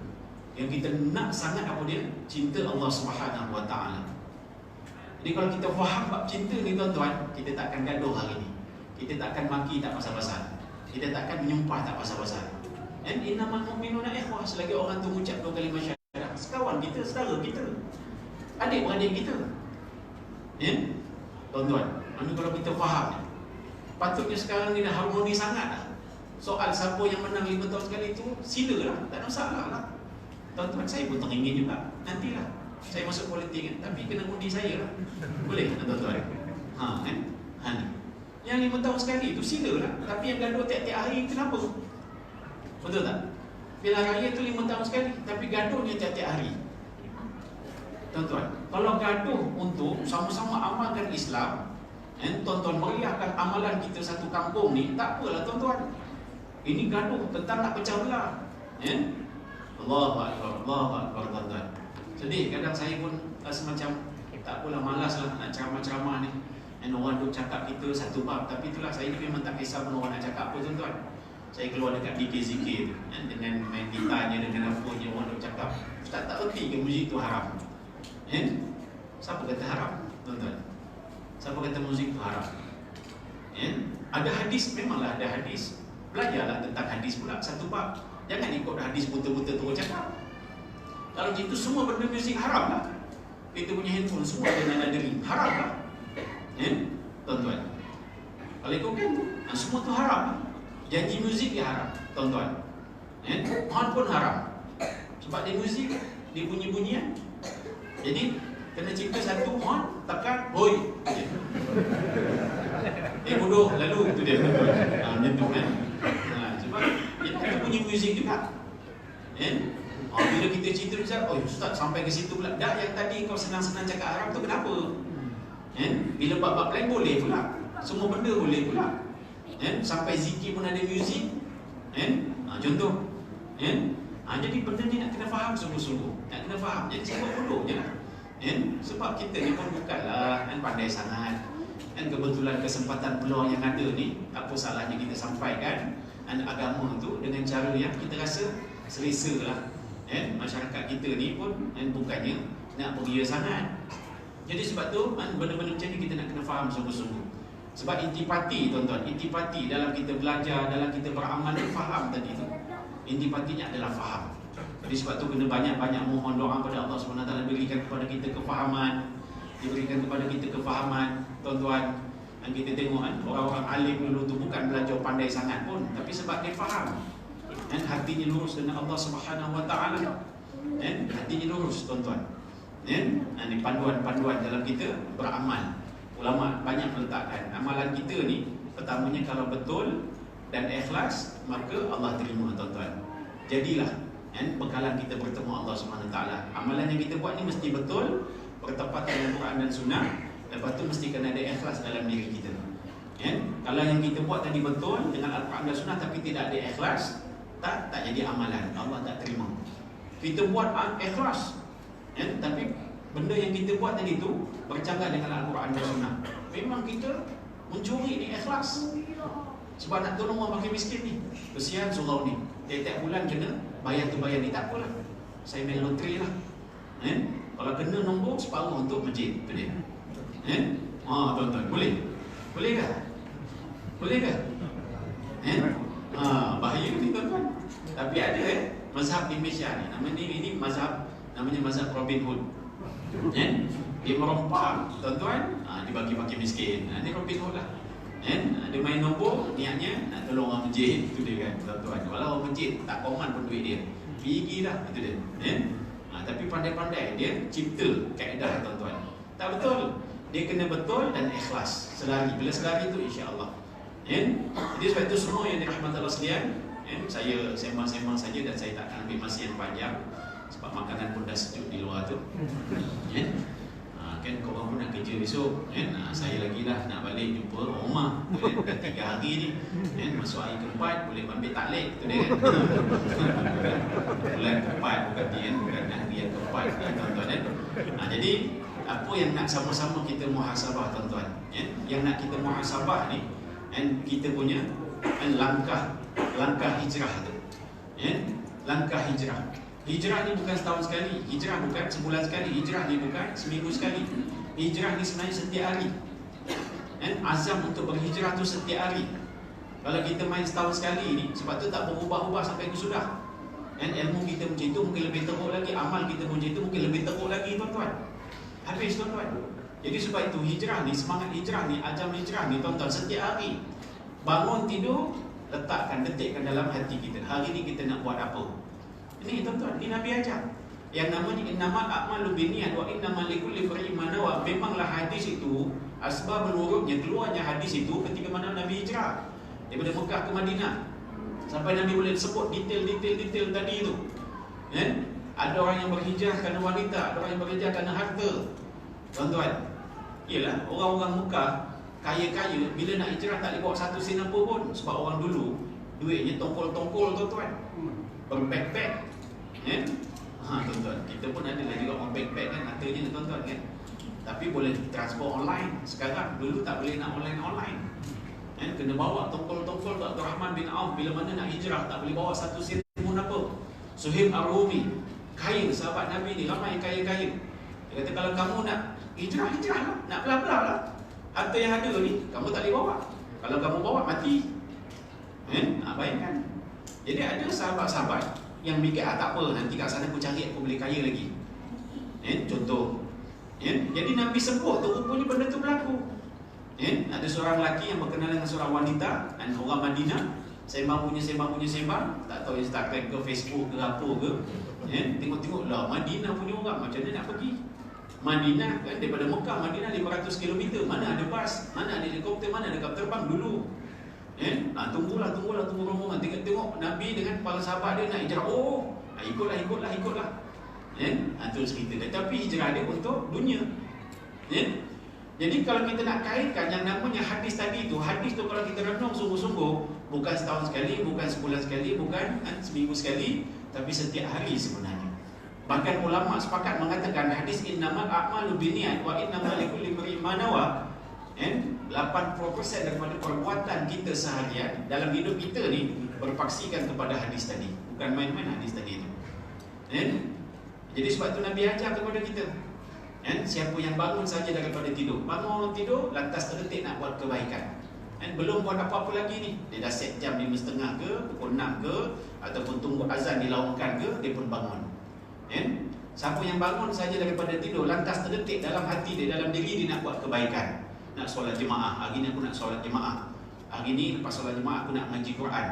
Yang kita nak sangat apa dia? Cinta Allah Subhanahu Wa Taala. Jadi kalau kita faham bab cinta ni tuan-tuan, kita tak akan gaduh hari ni. Kita tak akan maki tak pasal-pasal. Kita tak akan menyumpah tak pasal-pasal. Innamal mu'minuna ikhwah, selagi orang tu ucap 2 kalimah syahadah, sekawan kita, saudara kita, adik-beradik kita. Tuan-tuan, kalau kita faham ni, patutnya sekarang ni dah harmoni sangat dah. Soal siapa yang menang 5 tahun sekali tu, silalah, tak ada masalah lah. Tuan-tuan, saya pun teringin juga. Nantilah saya masuk politik kan, tapi kena undi saya lah. Boleh tak tuan-tuan? Ni yang 5 tahun sekali tu silalah. Tapi yang gaduh tiap-tiap hari, kenapa? Betul tak? Pilihan raya tu 5 tahun sekali, tapi gaduhnya tiap-tiap hari. Tuan-tuan, kalau gaduh untuk sama-sama amalkan Islam, tuan-tuan, meriahkan amalan kita satu kampung ni, tak apalah tuan-tuan. Ini gaduh tentang nak pecah belah. Allahu Akbar, Allahu Akbar tuan-tuan. Sedih kadang saya pun semacam tak apalah, malas lah nak ceramah-ceramah ni. Orang duk cakap kita satu bab, tapi itulah saya ni memang tak kisah pun orang nak cakap apa tuan-tuan. Saya keluar dekat zikir-zikir dengan main gitarnya, dengan apa je orang duk cakap. Ustaz tak erti ke muzik tu haram? Siapa kata haram tuan-tuan? Siapa kata muzik tu haram? Ada hadis, memanglah ada hadis. Belajarlah tentang hadis pula satu bab. Jangan ikut hadis buta-buta tu cakap. Kalau gitu semua benda muzik haram lah. Kita punya handphone semua dengan ada ring, haram lah. Tuan-tuan, kalau ikutkan tu, semua tu haram lah. Janji muzik dia haram tuan-tuan. Horn pun haram. Sebab dia muzik, dia bunyi-bunyian. Jadi kena cipta satu horn, tekan, hoi. Bodoh, lalu tu dia tuan-tuan. Macam tu kan. Sebab dia bunyi muzik juga. Bila kita cerita Ustaz, Ustaz sampai ke situ pula. Dah yang tadi kau senang-senang cakap haram tu kenapa? Bila bab-bab lain boleh pula. Semua benda boleh pula. Sampai zikir pun ada muzik. Contoh. Jadi benda ni nak kena faham sungguh-sungguh. Nak kena faham. Jadi sebab bodoh je lah. Sebab kita ni pun bukanlah pandai sangat. Kebetulan kesempatan peluang yang ada ni, apa salahnya kita sampaikan agama tu dengan cara yang kita rasa selesa lah. Masyarakat kita ni pun bukannya nak beria sangat. Jadi sebab tu benda-benda macam ni kita nak kena faham sungguh-sungguh. Sebab intipati tuan-tuan, intipati dalam kita belajar, dalam kita beramal, faham tadi tu. Intipatinya adalah faham. Jadi sebab tu kena banyak-banyak mohon doa pada Allah SWT, berikan kepada kita kefahaman. Diberikan kepada kita kefahaman tuan-tuan. Dan kita tengok orang-orang alim dulu tu bukan belajar pandai sangat pun, tapi sebab dia faham. Hatinya lurus dengan Allah SWT. Hatinya lurus tuan-tuan. Ini panduan-panduan dalam kita beramal. Ulama banyak meletakkan amalan kita ni Pertamanya kalau betul dan ikhlas, maka Allah terima tuan-tuan. Jadilah bekalan kita bertemu Allah SWT. Amalan yang kita buat ni mesti betul, bertepatan dengan Quran dan Sunnah. Lepas tu mesti kena ada ikhlas dalam diri kita. Kalau yang kita buat tadi betul dengan Al-Quran dan Sunnah tapi tidak ada ikhlas, tak jadi amalan, Allah tak terima. Kita buat ikhlas, tapi benda yang kita buat tadi tu bercanggah dengan Al-Quran dan Sunnah, memang kita mencuri ni ikhlas. Sebab nak tolong orang makin miskin ni, kesian surau ni, tiap-tiap bulan kena bayar tu bayar ni, tak apalah, saya main loteri lah. Kalau kena nombor separuh untuk masjid tu dia. Tuan-tuan, boleh? Boleh ke? Boleh ke? Bahaya ni tuan-tuan. Tapi ada mazhab di Malaysia ni, namanya ini mazhab, namanya mazhab Robin Hood. Dia merompak tuan-tuan, dibagi-bagi miskin. Ini Robin Hood lah. Dia main nombor, niatnya nak tolong orang masjid. Itu dia kan tuan-tuan. Walau orang masjid tak koman pun duit dia, pergilah, itu dia. Tapi pandai-pandai dia cipta kaedah tuan-tuan. Tak betul. Dia kena betul dan ikhlas. Selari, bila selari tu insya-Allah. Jadi sebab itu semua yang dirahmati Allah sekalian, saya sembang-sembang saja dan saya tak akan ambil masa yang panjang sebab makanan pun dah sejuk di luar tu. Kan korang pun nak kerja besok, saya lagi lah nak balik jumpa rumah. Dah 3 hari ni, masuk hari keempat boleh ambil taklid tu dia kan. Bulan keempat bukan hari yang keempat tuan-tuan. Jadi apa yang nak sama-sama kita muhasabah tuan-tuan, yang nak kita muhasabah ni, kita punya langkah hijrah tu. Langkah hijrah. Hijrah ni bukan setahun sekali, hijrah bukan sebulan sekali, hijrah ni bukan seminggu sekali. Hijrah ni sebenarnya setiap hari. Azam untuk berhijrah tu setiap hari. Kalau kita main setahun sekali ni, sebab tu tak berubah-ubah sampai ke sudah. Ilmu kita macam itu mungkin lebih teruk lagi, amal kita macam itu mungkin lebih teruk lagi tuan-tuan. Habis tuan-tuan. Jadi sebab itu hijrah ni, semangat hijrah ni, azam hijrah ni tuan-tuan, setiap hari bangun tidur, detikkan dalam hati kita, hari ni kita nak buat apa. Ini tuan-tuan, ini Nabi ajar. Yang namanya innamal a'malu binniyat wa innamal likulli imri'in ma nawa. Memanglah hadis itu, asbab menurutnya keluarnya hadis itu ketika mana Nabi hijrah daripada Mekah ke Madinah. Sampai Nabi boleh sebut detail tadi itu. Ada orang yang berhijrah kerana wanita, ada orang yang berhijrah kerana harta. Tuan-tuan, ialah orang-orang Mekah kaya-kaya, bila nak hijrah tak boleh bawa satu sen apa pun. Sebab orang dulu duitnya tongkol-tongkol tuan-tuan, berbackpack. Tuan-tuan, kita pun ada lah juga orang backpack kan, katanya tuan-tuan kan. Tapi boleh transport online. Sekarang, dulu tak boleh nak online. Kena bawa tongkol-tongkol tu. Abdul Rahman bin Auf bila mana nak hijrah tak boleh bawa satu sen pun apa. Suhaib Ar-Rumi, kaya sahabat Nabi ni, ramai yang kaya-kaya. Dia kata kalau kamu nak hijrah lah, nak belah-belah lah, harta yang ada ni kamu tak boleh bawa. Kalau kamu bawa mati. Bayangkan. Jadi ada sahabat-sahabat yang mikir tak apa, nanti kat sana aku cari aku boleh kaya lagi. Contoh. Jadi Nabi sebut tu rupanya benda tu berlaku. Ada seorang lelaki yang berkenalan dengan seorang wanita, orang Madinah, sembang punya sembang, tak tahu Instagram ke Facebook ke apa ke. Tengok-tengok lah Madinah punya orang macam mana nak pergi. Madinah kan daripada Mekah, Madinah 500 km, mana ada bas, mana ada helikopter, mana ada kapal terbang dulu. Tunggulah rombongan. Tengok Nabi dengan para sahabat dia nak hijrah. Ikutlah. Itu cerita. Tetapi hijrah dia untuk dunia. Jadi kalau kita nak kaitkan yang namanya hadis tadi tu, hadis tu kalau kita renung sungguh-sungguh, bukan setahun sekali, bukan sebulan sekali, bukan seminggu sekali, tapi setiap hari sebenarnya. Bahkan ulama sepakat mengatakan hadis innamal a'malu binniyat wa innamal likulli imri'in ma nawa. 80% daripada perbuatan kita seharian dalam hidup kita ni berpaksikan kepada hadis tadi. Bukan main-main hadis tadi itu. Jadi sebab tu Nabi ajar kepada kita, siapa yang bangun saja daripada tidur, bangun tidur lantas terdetik nak buat kebaikan, belum buat apa-apa lagi ni, dia dah set jam 5.30 ke, pukul 6 ke, ataupun tunggu azan dilawangkan ke, dia pun bangun. Siapa yang bangun saja daripada tidur lantas terdetik dalam hati dia, dalam diri dia nak buat kebaikan, nak solat jemaah. Hari ni aku nak solat jemaah. Hari ni lepas solat jemaah aku nak mengaji Quran.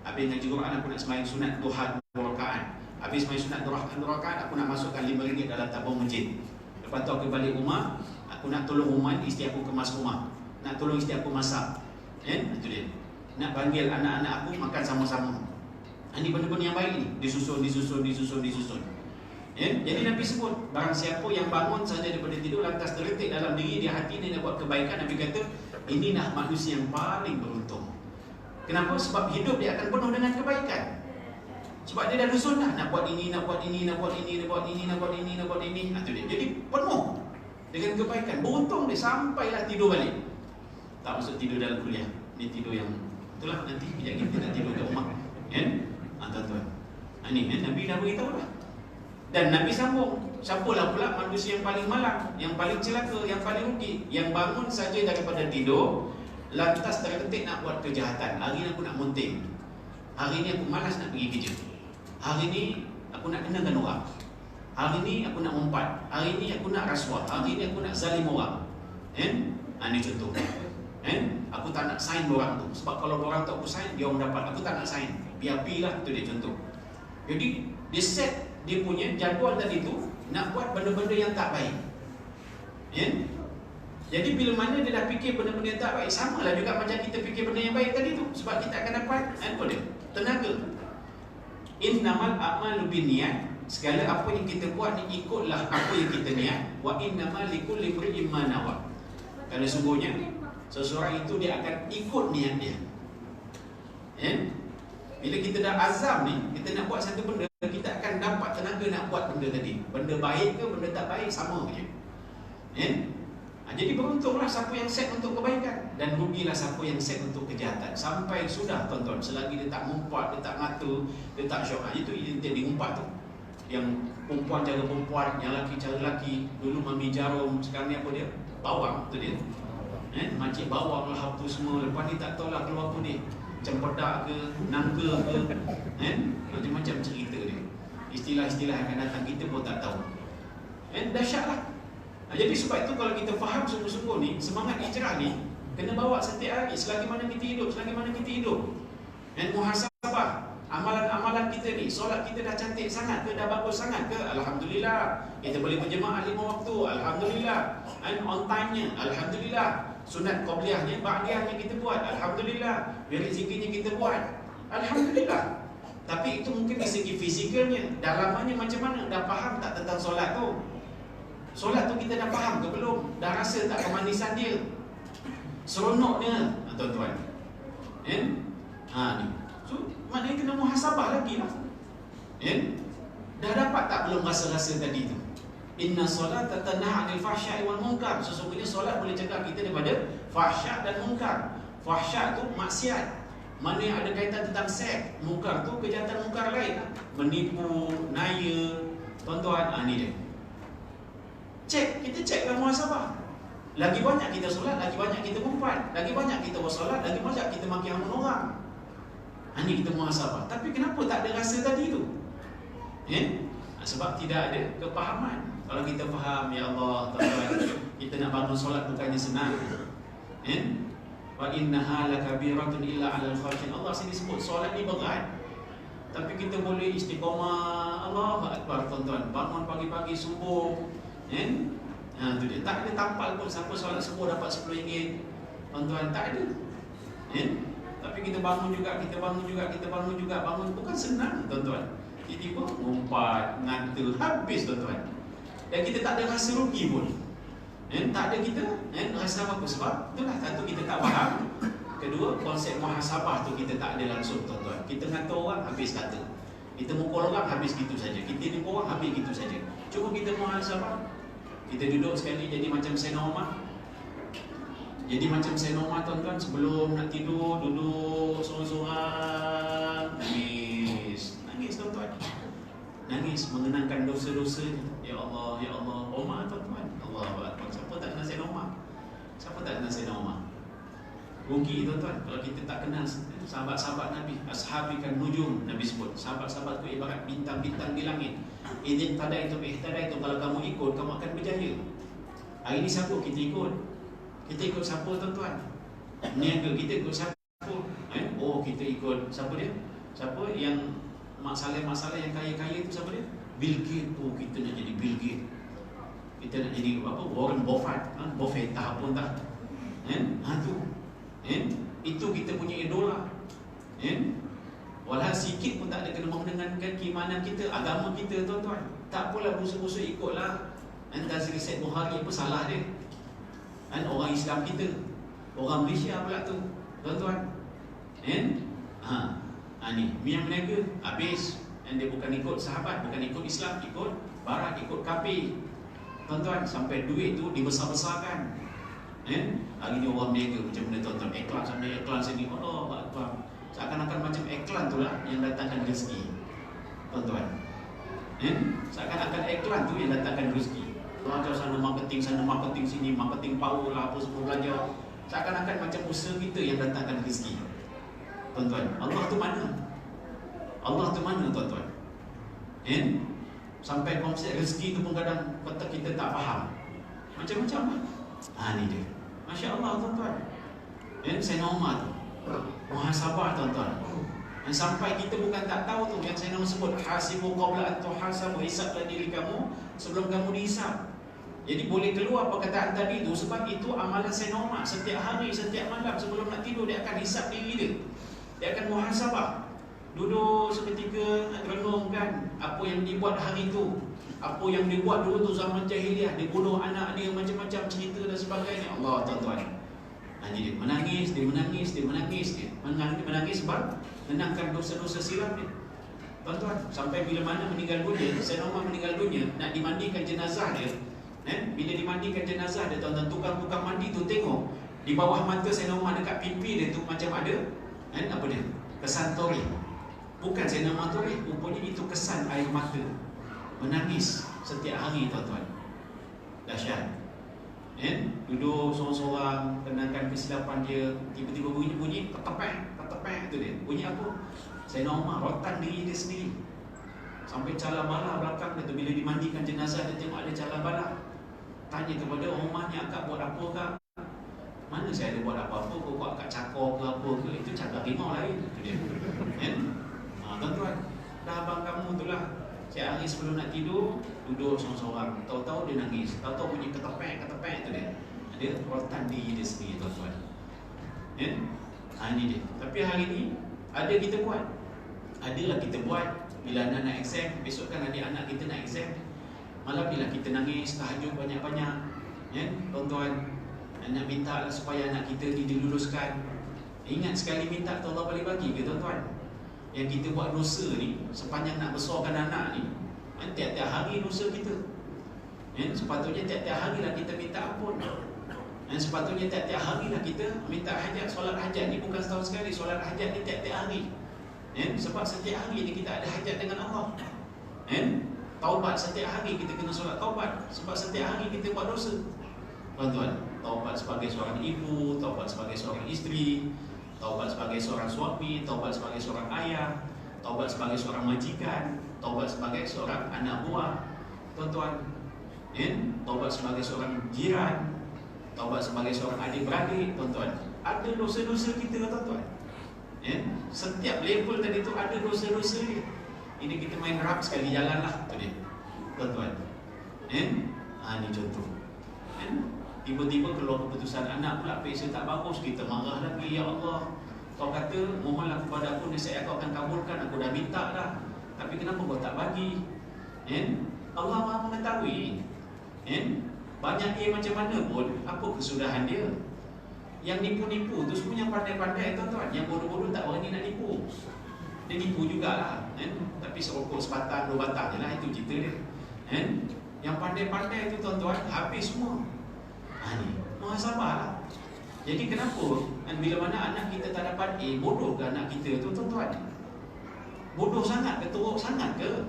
Habis mengaji Quran aku nak sembahyang sunat duha 2 rakaat. Habis sembahyang sunat duha 2 rakaat aku nak masukkan RM5 dalam tabung masjid. Lepas tu aku balik rumah, aku nak tolong rumah isteri aku kemas rumah, nak tolong isteri aku masak. Itu dia. Nak panggil anak-anak aku makan sama-sama. Ini benda-benda yang baik ni, disusun. Jadi Nabi sebut, barang siapa yang bangun saja daripada tidur lantas terletik dalam diri dia, hati dia nak buat kebaikan, Nabi kata inilah manusia yang paling beruntung. Kenapa? Sebab hidup dia akan penuh dengan kebaikan. Sebab dia dah dusun dah, nak buat ini, nak buat ini, nak buat ini, nak buat ini, nak buat ini, nak buat ini. Itu dia. Jadi penuh dengan kebaikan. Beruntung dia sampailah tidur balik. Tak masuk tidur dalam kuliah. Ni tidur yang itulah, nanti kejap kita nak tidur kat rumah. Tuan-tuan. Ini Nabi dah beritahu dah. Dan Nabi sambung, siapalah pula manusia yang paling malang, yang paling celaka, yang paling rugi, yang bangun saja daripada tidur lantas terletik nak buat kejahatan. Hari ni aku nak munting, hari ni aku malas nak pergi kerja, hari ni aku nak kenakan orang, hari ni aku nak umpat, hari ni aku nak rasuah, hari ni aku nak zalim orang. Ini contoh. Aku tak nak sign borang tu, sebab kalau borang tu aku sign, dia orang dapat. Aku tak nak sign, biar-biarlah. Itu dia contoh. Jadi dia set dia punya jadual tadi tu nak buat benda-benda yang tak baik. Jadi bila mana dia dah fikir benda-benda yang tak baik, samalah juga macam kita fikir benda yang baik tadi tu. Sebab kita akan dapat tenaga. Innamal a'malu binniyat. Segala apa yang kita buat ni ikutlah apa yang kita niat. Wa innamal likulli imrin ma nawa. Kerana sungguhnya seseorang itu dia akan ikut niat dia. Bila kita dah azam ni, kita nak buat satu benda, kita akan dapat tenaga nak buat benda tadi. Benda baik ke benda tak baik, sama je. Jadi beruntunglah siapa yang set untuk kebaikan, dan rugilah siapa yang set untuk kejahatan. Sampai sudah tuan-tuan, selagi dia tak ngumpat, dia tak ngata, dia tak syok. Itu identik di ngumpat tu. Yang perempuan cara perempuan, yang lelaki cara lelaki. Dulu mami jarum, sekarang ni apa dia? Bawang, tu dia. Makcik bawang lah apa semua. Lepas ni tak tahulah keluar apa ni, cempedak ke, nangka ke, macam-macam cerita dia. Istilah-istilah yang akan datang kita pun tak tahu. Dahsyatlah. Jadi sebab itu kalau kita faham sungguh-sungguh ni, semangat hijrah ni kena bawa setiap hari, selagi mana kita hidup. Muhasabah amalan-amalan kita ni. Solat kita dah cantik sangat ke, dah bagus sangat ke? Alhamdulillah. Kita boleh berjemaah 5 waktu, alhamdulillah. On time-nya, alhamdulillah. Sunat qabliyahnya, ba'diyahnya kita buat, alhamdulillah. Wirid zikirnya kita buat, alhamdulillah. Tapi itu mungkin dari segi fizikalnya, dalamannya macam mana? Dah faham tak tentang solat tu? Solat tu kita dah faham ke belum? Dah rasa tak kemanisan dia, seronoknya, tuan-tuan? Ni. So, maknanya kena muhasabah lagi lah. Dah dapat tak belum rasa-rasa tadi tu? Inna solata tanha 'anil fahsya'i wal munkar. Sesungguhnya solat boleh cegah kita daripada fahsya' dan munkar. Fahsya' tu maksiat, mana yang ada kaitan tentang seks. Munkar tu kejahatan munkar lain, menipu, naya. Tuan-tuan, ni dia. Kita ceklah muhasabah. Lagi banyak kita solat, lagi banyak kita ngumpat, lagi banyak kita bersolat, lagi banyak kita maki hamun orang. Ini kita muhasabah. Tapi kenapa tak ada rasa tadi tu? Sebab tidak ada kepahaman. Kalau kita faham, ya Allah, tuan-tuan, kita nak bangun solat bukannya senang. Wa innaha lakabiratun illa 'alal khashin. Allah sini sebut solat ni berat, tapi kita boleh istiqamah. Allahu akbar, tuan-tuan. Bangun pagi-pagi subuh, tu dia. Tak ada tampal pun siapa solat subuh dapat RM10, tuan-tuan, tak ada. Tapi kita bangun juga, bangun bukan senang, tuan-tuan. Tiba-tiba ngumpat, nganta, habis, tuan-tuan. Dan kita tak ada rasa rugi pun. Tak ada kita rasa apa-apa. Sebab itulah, satu, kita tak faham. Kedua, konsep muhasabah tu kita tak ada langsung, tuan-tuan. Kita ngata orang, habis kata. Kita mukul orang, habis gitu saja. Kita nipu orang, habis gitu saja. Cuba kita muhasabah. Kita duduk sekali jadi macam Sayyidina Umar. Tuan-tuan, sebelum nak tidur, duduk sorang-sorang, nangis, tuan-tuan. Nangis mengenangkan dosa-dosa. Ya Allah, ya Allah. Umar, tuan-tuan, Allahu akbar. Siapa tak kenal Sayyidina Umar? Rugi, tuan-tuan, kalau kita tak kenal sahabat-sahabat Nabi. Ashabikan nujum, Nabi sebut. Sahabat-sahabatku ibarat bintang-bintang di langit. Idin tadaitu ihtadaitu. Kalau kamu ikut, kamu akan berjaya. Hari ni siapa kita ikut? Kita ikut siapa, tuan-tuan? Niaga kita ikut siapa? Kita ikut siapa dia? Siapa yang masalah yang kaya-kaya itu, siapa dia? Bill Gates. Kita nak jadi Bill Gates. Kita nak jadi Warren Buffett. Buffett tak pun tak. Tu. Itu kita punya idola. Walau sikit pun tak ada kena dengan keimanan kita, agama kita, tuan-tuan. Tak apalah busu-busu ikutlah Tazkirah Said Bukhari, apa salah dia? Orang Islam kita, orang Malaysia pula tu, tuan-tuan. Ni yang berniaga habis, dia bukan ikut sahabat, bukan ikut Islam, ikut barat, ikut kafir, tuan-tuan. Sampai duit tu dibesar-besarkan. Hari ni orang berniaga macam mana, tuan-tuan? Iklan sana, iklan sini, Allah Akbar. Seakan-akan macam iklan tu lah yang datangkan rezeki, tuan-tuan. Seakan-akan iklan tu yang datangkan rezeki. Belajar sana marketing sini, marketing power lah, apa semua belajar. Seakan-akan macam usaha kita yang datangkan rezeki, tuan-tuan. Allah tu mana? Allah tu mana, tuan-tuan? Sampai konsep rezeki tu pun kadang kata kita tak faham. Macam-macam lah. Ni dia. Masya Allah, tuan-tuan. Sayyidina Umar tu muhasabah, tuan-tuan. Sampai kita bukan tak tahu tu, yang Sayyidina Umar sebut hasibu qabla an tuhasabu, hisablah diri kamu sebelum kamu dihisab. Jadi boleh keluar perkataan tadi tu sebab itu amalan Sayyidina Umar. Setiap hari, setiap malam sebelum nak tidur, dia akan hisab diri dia. Dia akan muhasabah. Duduk seketika, renungkan apa yang dibuat hari tu, apa yang dibuat dulu tu zaman jahiliah. Dia bunuh anak dia, macam-macam cerita dan sebagainya. Allah, tuan-tuan. Dia menangis, dia menangis sebab menangkan dosa-dosa silap dia, tuan-tuan. Sampai bila mana meninggal dunia, Sayyidina Umar meninggal dunia, nak dimandikan jenazah dia. Bila dimandikan jenazah dia, tuan-tuan, tukang mandi tu tengok di bawah mata Sayyidina Umar, dekat pipi dia tu macam ada apa dia? Kesan tori. Bukan Sayyidina Umar tori, rupanya itu kesan air mata. Menangis setiap hari, tuan-tuan. Dahsyat. Duduk seorang-seorang, kenangkan kesilapan dia. Tiba-tiba bunyi ketepek tu dia. Bunyi apa? Sayyidina Umar rotan diri dia sendiri. Sampai cala bala belakang dia tu. Bila dimandikan jenazah, dia tengok ada cala bala. Tanya kepada rumahnya, akak buat apa kak? Mana saya ada buat apa-apa? Kau buat akak cakor ke apa ke? Itu cakap rimau lain. Itu dia. Tuan-tuan, dah abang kamu tu lah. Setiap hari sebelum nak tidur, duduk seorang-seorang. Tahu-tahu dia nangis. Tahu-tahu bunyi ketepek tu dia. Dia rotan diri dia sendiri, tuan-tuan. Ini dia. Tapi hari ni ada kita buat. Adalah kita buat. Bila anak nak exam, besok kan adik-anak kita nak exam. Malam bila kita nangis, tahajud banyak-banyak. Tuan-tuan, nak minta lah supaya anak kita diluluskan. Ingat sekali minta tu Allah boleh bagi ke, tuan-tuan? Yang kita buat dosa ni, sepanjang nak besarkan anak ni, tiap-tiap hari dosa kita. Sepatutnya tiap-tiap hari lah kita minta ampun. Sepatutnya tiap-tiap hari lah kita minta hajat. Solat hajat ni bukan setahun sekali. Solat hajat ni tiap-tiap hari. Sebab setiap hari ni kita ada hajat dengan Allah. Taubat setiap hari kita kena solat taubat. Sebab setiap hari kita buat dosa, tuan-tuan. Taubat sebagai seorang ibu, taubat sebagai seorang isteri, taubat sebagai seorang suami, taubat sebagai seorang ayah, taubat sebagai seorang majikan, taubat sebagai seorang anak buah, tuan-tuan. Taubat sebagai seorang jiran, taubat sebagai seorang adik-beradik, tuan-tuan. Ada dosa-dosa kita, tuan-tuan. Setiap level tadi tu ada dosa-dosa dia. Ini kita main rap sekali jalan lah, tu dia, tuan-tuan. Ini contoh. Tiba-tiba keluar keputusan anak pula peksa tak bagus, kita marah lagi. Ya Allah, kau kata mohonlah kepada aku, nasihat kau akan kabulkan. Aku dah minta dah, tapi kenapa kau tak bagi? Allah Maha mengetahui. Banyak dia macam mana pun, apa kesudahan dia. Yang nipu-nipu tu semua yang pandai-pandai, tuan-tuan. Yang bodoh-bodoh tak berani nak nipu. Dia nipu jugalah, tapi serokok sebatang, 2 batang je lah, itu cerita dia. Yang pandai-pandai tu, tuan-tuan, habis semua. Ni muhasabah lah. Jadi kenapa bila mana anak kita tak dapat A, bodoh ke anak kita tu, tuan-tuan? Bodoh sangat ke, teruk sangat ke?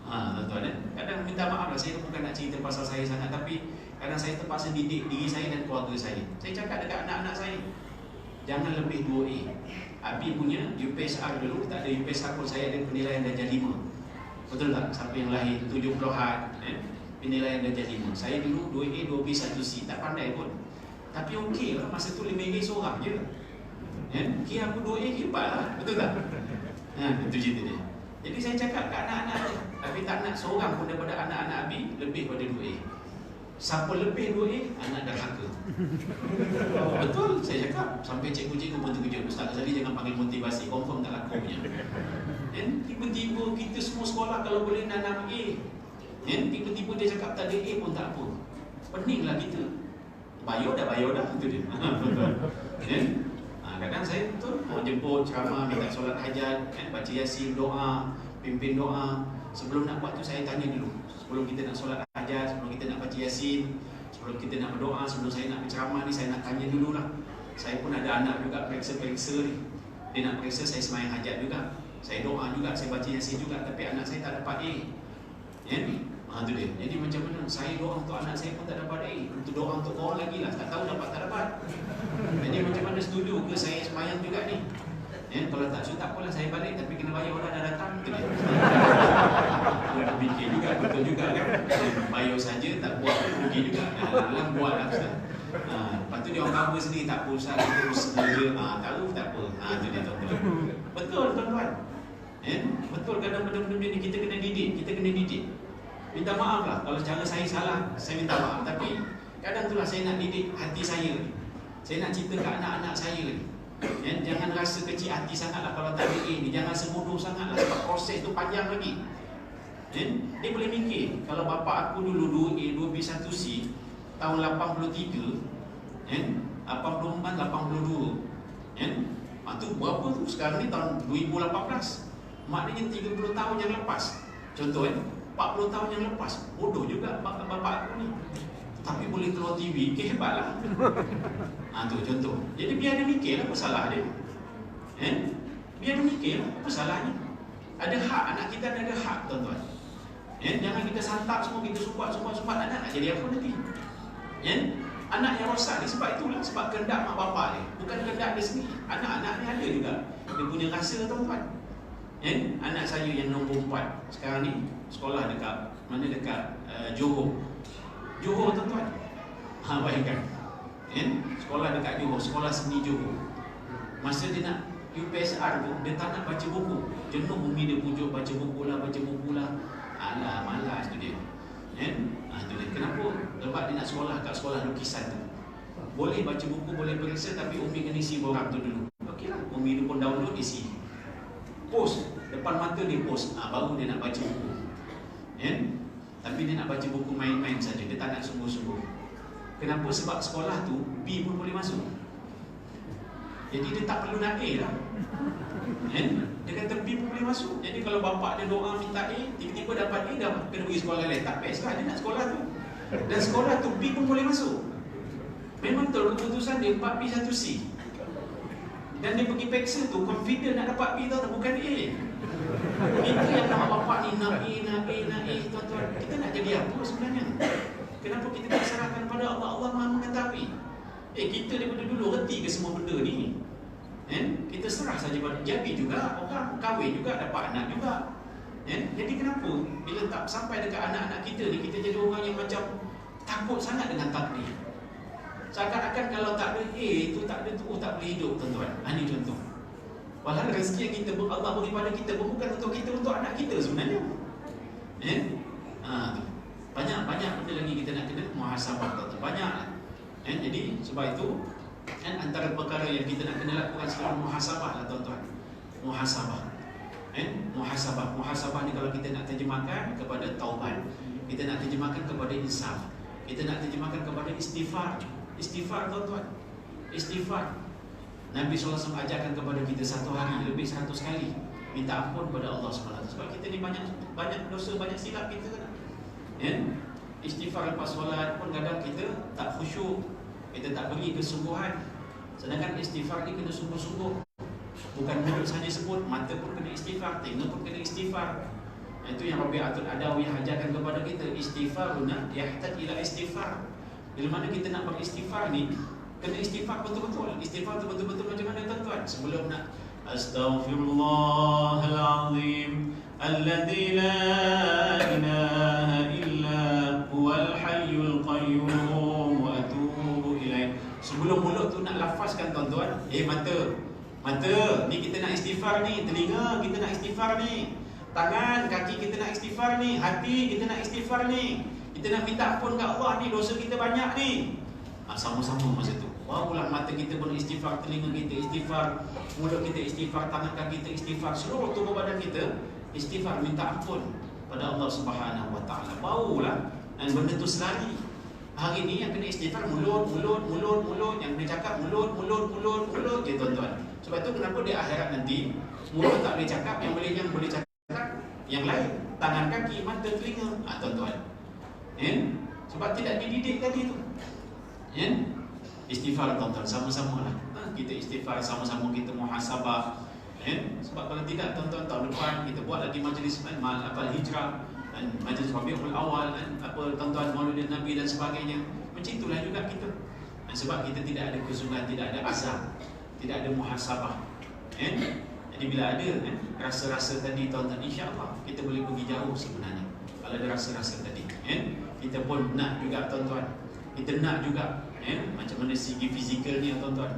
Tuan-tuan, kadang minta maaf lah, saya bukan nak cerita pasal saya sangat, tapi kadang saya terpaksa didik diri saya dan keluarga saya. Saya cakap dekat anak-anak saya, jangan lebih 2A. Abi punya UPSR dulu, tak ada UPSR pun, saya ada penilaian darjah 5. Betul tak? Siapa yang lahir 70-an, penilaian darjah 5. Saya dulu 2A, 2B, 1C, tak pandai pun. Tapi okey lah, masa tu 5A seorang je. Kira aku 2A, hebat lah, betul tak? Itu cerita dia. Jadi saya cakap kat anak-anak dia, tapi tak nak seorang pun daripada anak-anak Abi lebih pada 2A. Siapa lebih 2A, anak derhaka. Betul, saya cakap. Sampai cikgu-cikgu pun terkejut. Ustaz Ghazali jangan panggil motivasi, confirm tak laku punya. Dan tiba-tiba kita semua sekolah kalau boleh nanam A. Dan tiba-tiba dia cakap tak ada A pun tak apa. Peninglah kita. Bayar dah, itu dia. Betul. Kadang saya betul mau jemput ceramah, minta solat hajat, baca yasin, doa, pimpin doa. Sebelum nak buat tu saya tanya dulu. Sebelum kita nak solat hajat, sebelum kita nak baca yasin, sebelum kita nak berdoa, sebelum saya nak berceramah ni, saya nak tanya dululah. Saya pun ada anak juga periksa-periksa ni. Dia nak periksa saya sembahyang hajat juga. Saya doa juga, saya baca yasin juga, tapi anak saya tak dapat A. Ya ni? Tu dia. Jadi macam mana? Saya doa untuk anak saya pun tak dapat A. Untuk doa untuk orang lagi lah, tak tahu dapat tak dapat. Jadi macam mana setuju ke saya sembahyang juga ni? Kalau tak setuju tak apalah, saya balik tapi kena bayar orang dah datang. Tu dia. Dia fikir juga, betul juga kan? Bayar saja tak buat, rugi juga. Dalam buat lah Ustaz. Lepas tu dia orang cover sendiri, tak apa Ustaz, kita sengaja. Tahu tak apa. Tu dia tuan-tuan. Betul tuan-tuan. Betul, kadang benda-benda ni kita kena didik. Minta maaf lah kalau cara saya salah, saya minta maaf. Tapi kadang itulah saya nak didik hati saya ni. Saya nak cerita ke anak-anak saya ni. Jangan rasa kecil hati sangatlah kalau tak ada A ni. Jangan sebodoh sangatlah sebab proses tu panjang lagi. Dia boleh mikir, kalau bapa aku dulu 2A, 2B, 1C tahun 83, 84, 82. Tu berapa tu? Sekarang ni tahun 2018. Maknanya 30 tahun yang lepas. Contoh 40 tahun yang lepas. Bodoh juga bapa aku ni. Tapi boleh keluar TV, hebatlah. Tu contoh. Jadi biar dia mikirlah apa salah dia. Biar dia mikirlah apa salahnya. Ada hak, anak kita ada hak tuan-tuan. Jangan kita santap semua, kita sumbat anak nak jadi apa nanti. Anak yang rosak ni sebab itulah, sebab kehendak mak bapak dia, bukan kehendak dia sendiri. Anak-anak ni ada juga, dia punya rasa tuan-tuan. Anak saya yang nombor 4 sekarang ni sekolah dekat mana, dekat Johor tuan-tuan. Bayangkan sekolah dekat Johor, sekolah seni Johor. Masa dia nak UPSR tu, dia tak nak baca buku. Jenuh umi dia pujuk baca buku lah. Alah, malas tu dia. Tu dia. Kenapa? Sebab dia nak sekolah kat sekolah lukisan tu. Boleh baca buku, boleh periksa, tapi umi kena isi borang tu dulu. Okeylah, umi dia pun download, isi. Post, depan mata dia post. Baru dia nak baca buku. Tapi dia nak baca buku main-main saja, dia tak nak sungguh-sungguh. Kenapa? Sebab sekolah tu B pun boleh masuk. Jadi dia tak perlu nak A lah. Dia kata B pun boleh masuk. Jadi kalau bapak dia doa minta A, tiba-tiba dapat A, dah kena pergi sekolah lain. Tak best lah, dia nak sekolah tu. Dan sekolah tu B pun boleh masuk. Memang betul keputusan dia 4B 1C. Dan dia pergi peksa tu, confident nak dapat B tau, bukan A. Kita yang nak bapak ni nak A, tuan-tuan. Kita nak jadi apa sebenarnya? Kenapa kita tak serahkan pada Allah? Allah Maha mengetahui. Kita daripada dulu reti ke semua benda ni? Kita serah saja pada. Jadi juga orang kahwin juga, dapat anak juga. Jadi kenapa bila tak sampai dekat anak-anak kita ni, kita jadi orang yang macam takut sangat dengan takdir. Seakan-akan kalau tak ada A tu, tak ada tu, tak boleh hidup tuan-tuan. Ini contoh. Walau rezeki yang kita Allah beri pada kita bukan untuk kita, untuk anak kita sebenarnya. Tu. Banyak benda lagi kita nak kena muhasabah tuan-tuan. Banyaklah. Jadi sebab itu antara perkara yang kita nak kena lakukan sekarang muhasabah lah tuan-tuan. Muhasabah. Muhasabah ni kalau kita nak terjemahkan kepada taubat, kita nak terjemahkan kepada insaf, kita nak terjemahkan kepada istighfar. Istighfar tuan-tuan. Istighfar. Nabi SAW ajarkan kepada kita satu hari lebih 100 kali minta ampun kepada Allah SWT. Sebab kita ni banyak dosa, banyak silap kita kan. Istighfar lepas solat pun kadang kita tak khusyuk, kita tak beri kesungguhan. Sedangkan istighfar ni kena sungguh-sungguh. Bukan mulut saja sebut, mata pun kena istighfar, telinga pun kena istighfar. Itu yang Rabi'atul Adawi ajarkan kepada kita. Istighfaruna yahtaj ila istighfar. Bila mana kita nak beristighfar ni, kena istighfar betul-betul. Istighfar tu betul-betul macam mana tuan-tuan? Sebelum nak Astaghfirullahalazim alladzi la ilaha illa huwal hayyul qayyum wa atubu ilaih. Sebelum mulut tu nak lafazkan tuan-tuan, mata, ni kita nak istighfar ni, telinga kita nak istighfar ni. Tangan, kaki kita nak istighfar ni, hati kita nak istighfar ni, kita nak minta ampun kat Allah ni, dosa kita banyak ni. Sama-sama masa tu. Barulah mata kita pun istighfar, telinga kita istighfar, mulut kita istighfar, tangan kaki kita istighfar, seluruh tubuh badan kita istighfar, minta ampun pada Allah Subhanahu Wa Taala. Barulah dan benda tu selari. Hari ni yang kena istighfar mulut, yang kena cakap mulut je tuan-tuan. Sebab tu kenapa di akhirat nanti mulut tak boleh cakap, yang boleh cakap yang lain, tangan, kaki, mata, telinga, tuan-tuan. Sebab tidak dididik tadi tu. Istighfar tuan-tuan, sama-sama lah. Kita istighfar sama-sama, kita muhasabah. Sebab kalau tidak tuan-tuan, tahun depan kita buat lagi majlis hijrah dan majlis Rabiul Awal, tuan-tuan Maulid Nabi dan sebagainya. Macam itulah juga kita. Sebab kita tidak ada kesungguhan, tidak ada azam, tidak ada muhasabah. Jadi bila ada rasa-rasa tadi tuan-tuan, insya-Allah kita boleh pergi jauh sebenarnya. Kalau ada rasa-rasa tadi, kita pun nak juga tuan-tuan. Kita nak juga macam mana segi fizikal ni tuan-tuan.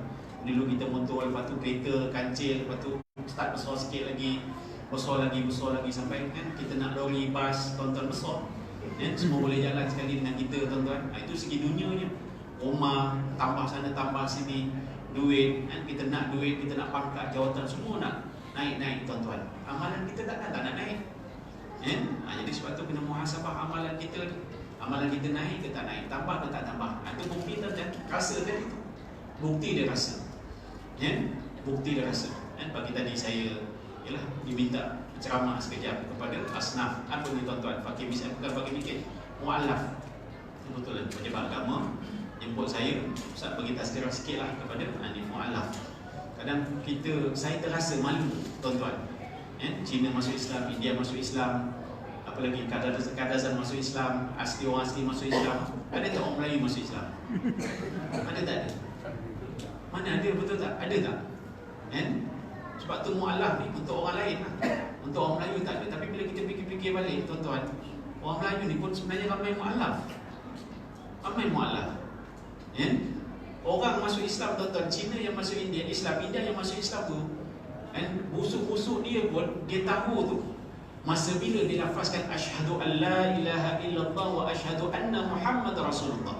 Dulu kita motor, lepas tu kereta kancil, lepas tu start besar sikit lagi, besar lagi sampai kita nak lori, bas, tuan-tuan besar. Semua boleh jalan sekali dengan kita tuan-tuan. Itu segi dunianya. Rumah tambah sana tambah sini, duit, kita nak duit, kita nak pangkat, jawatan, semua nak naik tuan-tuan. Amalan kita tak nak naik. Jadi sebab tu kena muhasabah amalan kita. Amalan kita naik ke tak naik, tambah ke tak tambah. Itu bukti tuan-tuan, rasa tadi tu. Bukti dia rasa. Bukti dia rasa. Pagi tadi saya diminta ceramah sekejap kepada asnaf. Apa ni tuan-tuan? Fakir miskin, bukan fakir miskin, mu'alaf. Betul lah, pejabat agama jemput saya, Ustaz bagi tazkirah sikit lah kepada ni mu'alaf. Kadang saya terasa malu tuan-tuan. Cina masuk Islam, India masuk Islam, apalagi Kadazan masuk Islam, orang asli masuk Islam. Ada tak orang Melayu masuk Islam? Ada tak ada? Mana ada, betul tak? Ada tak? Sebab tu mu'alaf ni untuk orang lain lah. Untuk orang Melayu tak ada. Tapi bila kita fikir-fikir balik tuan-tuan, orang Melayu ni pun sebenarnya ramai mu'alaf. Ramai mu'alaf. Orang masuk Islam tuan-tuan, Cina yang masuk India yang masuk Islam tu, busuk-busuk dia pun, dia tahu tu masa bila dia lafazkan asyhadu an la ilaha illallah wa asyhadu anna Muhammad Rasulullah.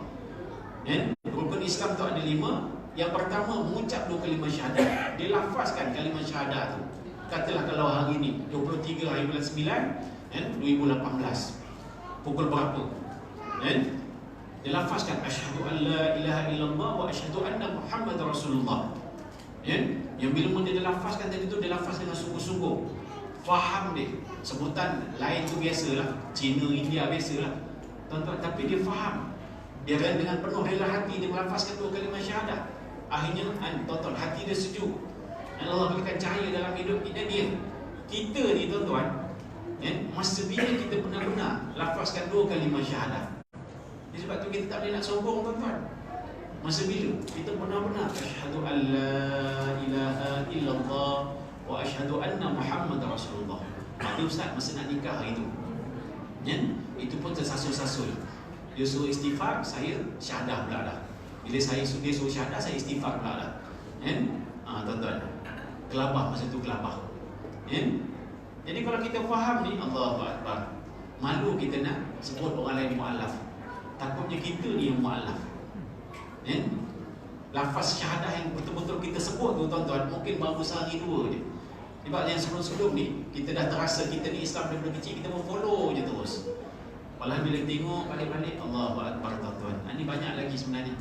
Rukun Islam tu ada 5. Yang pertama, mengucap 2 kalimah syahadat. Dia lafazkan kalimah syahadat tu. Katalah kalau hari ni 23 hari bulan 9 2018, pukul berapa, dia lafazkan asyhadu an la ilaha illallah wa asyhadu anna Muhammad Rasulullah. Yang bila dia lafazkan tadi tu, dia lafaz dengan sungguh-sungguh, faham dia. Sebutan lain tu biasalah, Cina, India biasalah tuan-tuan, tapi dia faham. Dia dengan penuh rela hati dia melafazkan 2 kalimah syahadat. Akhirnya tuan-tuan, hati dia sejuk. Allah berikan cahaya dalam hidup dia. Kita ni tuan-tuan, masa bila kita benar-benar lafazkan 2 kalimah syahadat. Sebab tu kita tak boleh nak sombong tuan-tuan. Masa bila kita benar-benar asyhadu an la ilaha illallah wa asyhadu anna Muhammad Rasulullah. Ada ustaz masa nak nikah hari tu, itu pun tersasul-sasul. Dia suruh istighfar, saya syahadah pula dah. Bila dia suruh syahadah, saya istighfar pula dah. Tuan-tuan, kelabah masa tu, kelabah. Jadi kalau kita faham ni, Allahu Akbar, malu kita nak sebut orang lain mu'alaf. Takutnya kita ni yang mu'alaf. Lafaz syahadah yang betul-betul kita sebut tu tuan-tuan, mungkin baru sehari 2 je. Sebab yang sebelum-sebelum ni, kita dah terasa kita ni Islam daripada kecil, kita pun follow je terus. Walau bila tengok balik-balik, Allahu Akbar tuan-tuan. Ini banyak lagi sebenarnya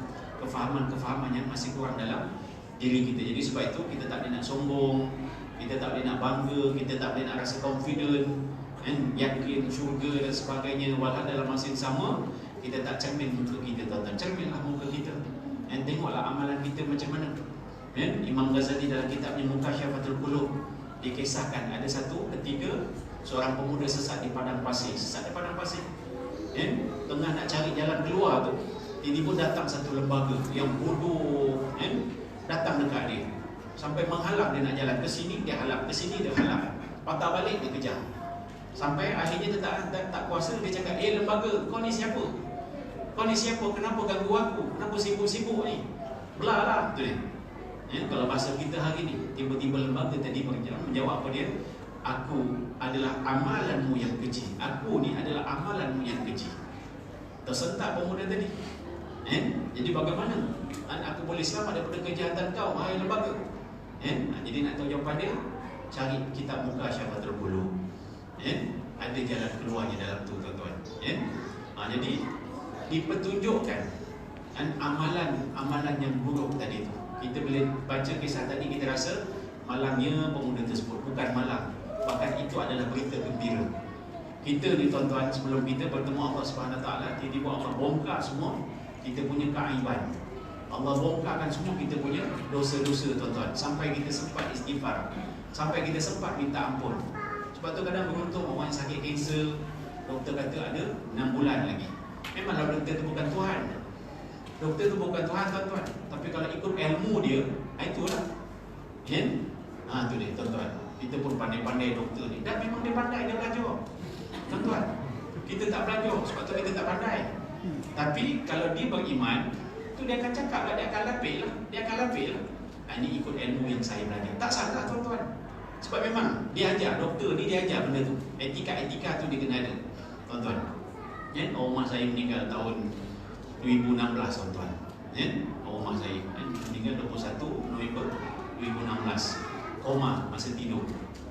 kefahaman-kefahaman yang masih kurang dalam diri kita. Jadi sebab itu kita tak boleh nak sombong, kita tak boleh nak bangga, kita tak boleh nak rasa confident, yakin syurga dan sebagainya. Walau dalam masa yang sama, kita tak cermin muka kita tuan-tuan. Cerminlah muka kita, tengoklah amalan kita macam mana. Imam Ghazali dalam kitabnya Mukasyafatul Qulub, dikisahkan ada satu ketika seorang pemuda sesat di padang pasir. Tengah nak cari jalan keluar tu, tiba-tiba datang satu lembaga yang bodoh, datang dekat dia, sampai menghalang dia nak jalan. Ke sini dia halang, ke sini dia halang, patah balik dia kejar. Sampai akhirnya dia tak kuasa, dia cakap, lembaga, kau ni siapa? Kau ni siapa? Kenapa ganggu aku? Kenapa sibuk-sibuk ni? Belah lah tu dia. Kalau bahasa kita hari ni, tiba-tiba lembaga tadi menjawab apa dia? aku adalah amalanmu yang keji. Aku ni adalah amalanmu yang keji. Tersentak pemuda tadi. Jadi bagaimana aku boleh selamat daripada kejahatan kau, wahai lembaga? Jadi nak tahu jawapan dia, cari kitab Muka Syafatul Qulub. Ada jalan keluarnya dalam tu, tuan-tuan. Jadi dipetunjukkan amalan yang buruk tadi tu. Kita boleh baca kisah tadi, kita rasa malangnya pemuda tersebut. Bukan malang, bahkan itu adalah berita gembira. Kita ni tuan-tuan, sebelum kita bertemu Allah SWT, tiba-tiba Allah bongkar semua kita punya keaiban. Allah bongkarkan semua kita punya dosa-dosa, tuan-tuan, sampai kita sempat istighfar, sampai kita sempat minta ampun. Sebab tu kadang beruntung orang yang sakit kanser, doktor kata ada 6 bulan lagi. Memanglah doktor tu bukan Tuhan. Doktor tu bukan Tuhan, tuan-tuan. Tapi kalau ikut ilmu dia, itulah. Tu dia, tuan-tuan. Kita pun pandai-pandai doktor ni. Dan memang dia pandai, dia belajar. Tuan-tuan, kita tak belajar, sebab tu kita tak pandai. Tapi kalau dia beriman, tu dia akan cakap lah, dia akan lapik lah. Dia akan lapik lah. Ini ikut ilmu yang saya belajar. Tak salah, tuan-tuan. Sebab memang dia ajar, doktor ni dia ajar benda tu. Etika-etika tu dia kena ada, tuan-tuan. Rumah saya meninggal tahun 2016, tuan-tuan. Rumah saya meninggal 21 November 2016. Koma, masa tidur,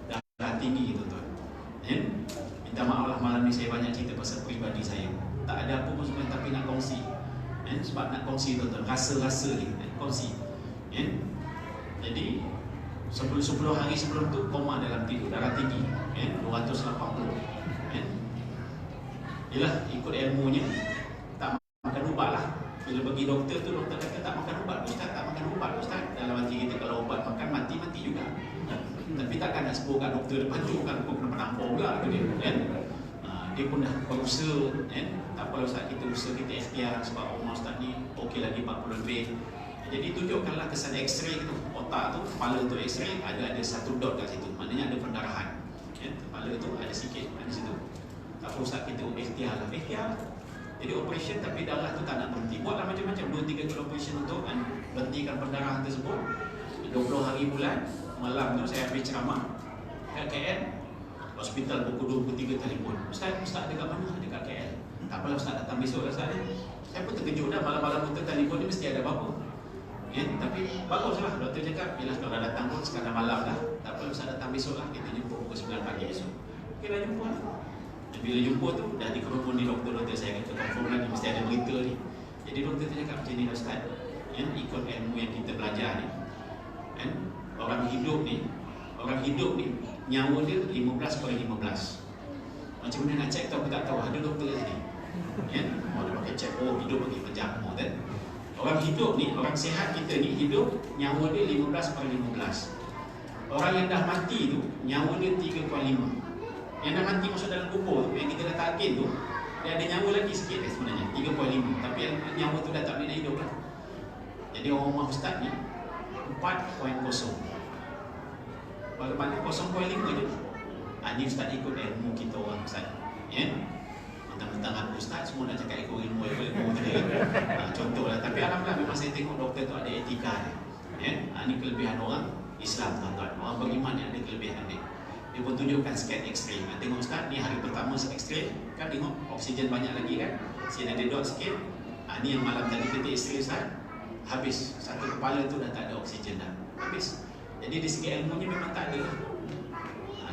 darah tinggi, tuan-tuan. Minta maaf lah, malam ni saya banyak cerita pasal peribadi saya. Tak ada apa pun sebenarnya, tapi nak kongsi. Sebab nak kongsi, tuan-tuan, rasa-rasa ni, kongsi. Jadi 10 hari sebelum tu koma dalam tidur, darah tinggi 280. Yalah, ikut ilmunya tak makan ubat lah. Bila pergi doktor tu, doktor kata tak makan ubat, ustaz, tak makan ubat, ustaz. Dalam hati kita, kalau ubat makan, mati-mati juga. Tapi takkan nak sebut kat doktor depan tu, kan aku kena menampar pula tu dia, dia pun dah berusaha, tak apa ustaz, kita usaha, kita ikhtiar. Sebab umur ustaz ni okey lagi 40 lebih. Jadi tunjukkanlah kesan X-ray tu, otak tu, kepala tu X-ray, ada satu dot kat situ, maknanya ada pendarahan. Kepala tu ada sikit, ada situ. Tak apa ustaz, kita ikhtiar lah. Jadi operation, tapi darah tu tak nak berhenti. Buatlah macam-macam, 2-3 kali operation untuk berhentikan pendarahan tersebut. 20 hari bulan, malam tu saya habis ceramah kat KL. Hospital pukul 23 telefon, Ustaz dekat mana? Dekat KL. Tak apalah ustaz, datang besok lah ustaz. Saya pun terkejut dah, malam-malam tu telefon ni mesti ada apa-apa. Tapi baguslah, doktor cakap, bila kalau datang pun sekadar malam dah. Tak apa ustaz, datang besok lah, kita jumpa pukul 9 pagi esok. Okey dah, jumpa lah. Dan bila jumpa tu, dah dikerumun ni doktor saya kata, confirm lagi, mesti ada berita ni. Jadi doktor tu cakap macam ni lah ustaz, ikut ilmu yang kita belajar ni, orang hidup ni nyawa dia 15/15. Macam mana nak cek tu aku tak tahu, ada doktor kat sini. Dia pakai cek, hidup bagi pejam. Orang hidup ni, orang sihat kita ni hidup, nyawa dia 15/15. Orang yang dah mati tu, nyawa dia 3/5. Yang dah mati masuk dalam kubur tu, yang kita dah talqin tu, dia ada nyawa lagi sikit sebenarnya, 3/5. Tapi yang nyawa tu dah tak boleh nak hidup lah. Jadi orang rumah ustaz ni 4.0. Bagaimana 0.5 je. Ini ustaz ikut ilmu kita orang ustaz. Mentang-mentang aku ustaz, semua nak cakap ikut ilmu je. Contohlah. Tapi alhamdulillah memang saya tengok doktor tu ada etika dia. Ini kelebihan orang Islam, tuan-tuan. Orang beriman yang ada kelebihan dia. Dia pun tunjukkan scan X-ray. Tengok ustaz, ni hari pertama X-ray, kan tengok oksigen banyak lagi kan. Sini ada dot sikit. Ni yang malam tadi kita X-ray ustaz, habis. Satu kepala tu dah tak ada oksigen dah. Habis. Jadi dari segi ilmunya memang tak ada.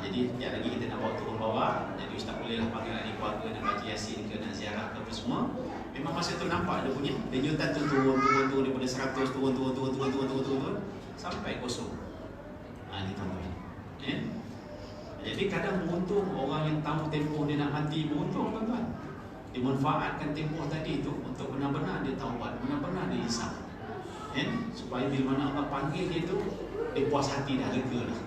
Jadi sekejap lagi kita nak bawa turun bawah. Jadi ustaz bolehlah panggil ahli keluarga, nak baca yasin ke, nak ziarah ke apa semua. Memang masa tu nampak dia punya denyutan tu turun daripada 100 turun sampai kosong. Ni tuan-tuan. Jadi kadang beruntung orang yang tahu tempoh dia nak mati, beruntung tuan-tuan. Dia manfaatkan tempoh tadi tu untuk benar-benar dia taubat, benar-benar dia hisap. Supaya bila mana Allah panggil dia tu, dia puas hati dah, lega dah.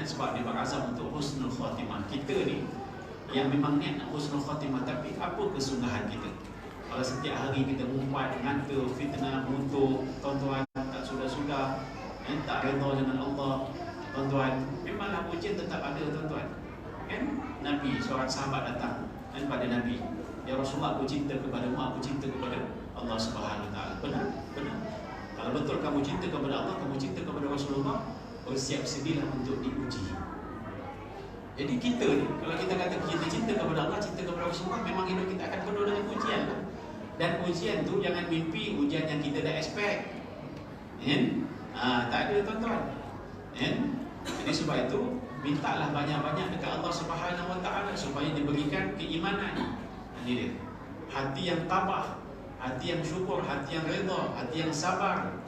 Sebab dia berazam untuk husnul khatimah. Kita ni yang memang niat nak husnul khatimah, tapi apa kesungguhan kita? Kalau setiap hari kita mengumpat, ngantuk, fitnah, mengutuk, tuan-tuan, tak sudah-sudah, tak redha dengan Allah, tuan-tuan, memanglah ujian tetap ada, tuan-tuan. Nabi, seorang sahabat datang pada Nabi, ya Rasulullah, aku cinta kepadamu, aku cinta kepada Allah Subhanahu Wa Taala. Benar? Kalau betul kamu cinta kepada Allah, kamu cinta kepada Rasulullah, bersiap sedialah untuk diuji. Jadi kita ni, kalau kita kata kita cinta kepada Allah, cinta kepada Rasulullah, memang hidup kita akan penuh dengan ujian lah. Dan ujian tu jangan mimpi ujian yang kita dah expect. Tak ada tuan-tuan. Jadi sebab itu mintalah banyak-banyak dekat Allah Subhanahu Wa Taala supaya diberikan keimanan. Ini dia. Hati yang tabah, hati yang syukur, hati yang redha, hati yang sabar.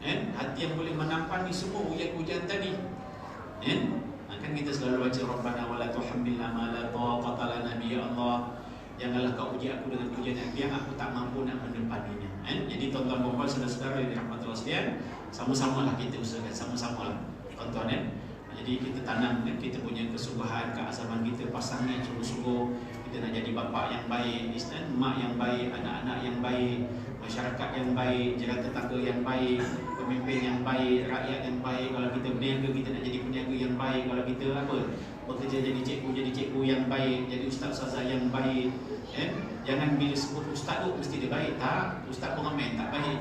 Hati yang boleh menampani semua ujian-ujian tadi. Kan kita selalu baca Rabbana wala tuhammilna ma la taqata lana bi, ya Allah, janganlah kau uji aku dengan ujian yang aku tak mampu nak menepaninya. Jadi tuan-tuan dan puan saudara-saudara yang dirahmati Allah sekalian, sama-samalah kita usahakan, sama-samalah tuan-tuan. Jadi kita tanam kita punya kesungguhan, keazaman kita, pasangan sungguh-sungguh kita nak jadi bapa yang baik, mak yang baik, anak-anak yang baik, masyarakat yang baik, jiran tetangga yang baik, pemimpin yang baik, rakyat yang baik. Kalau kita berniaga, kita nak jadi peniaga yang baik. Kalau kita bekerja jadi cikgu yang baik, jadi ustaz-ustazah yang baik. Jangan bila sebut ustaz tu mesti dia baik. Tak, ustaz pengamen tak baik.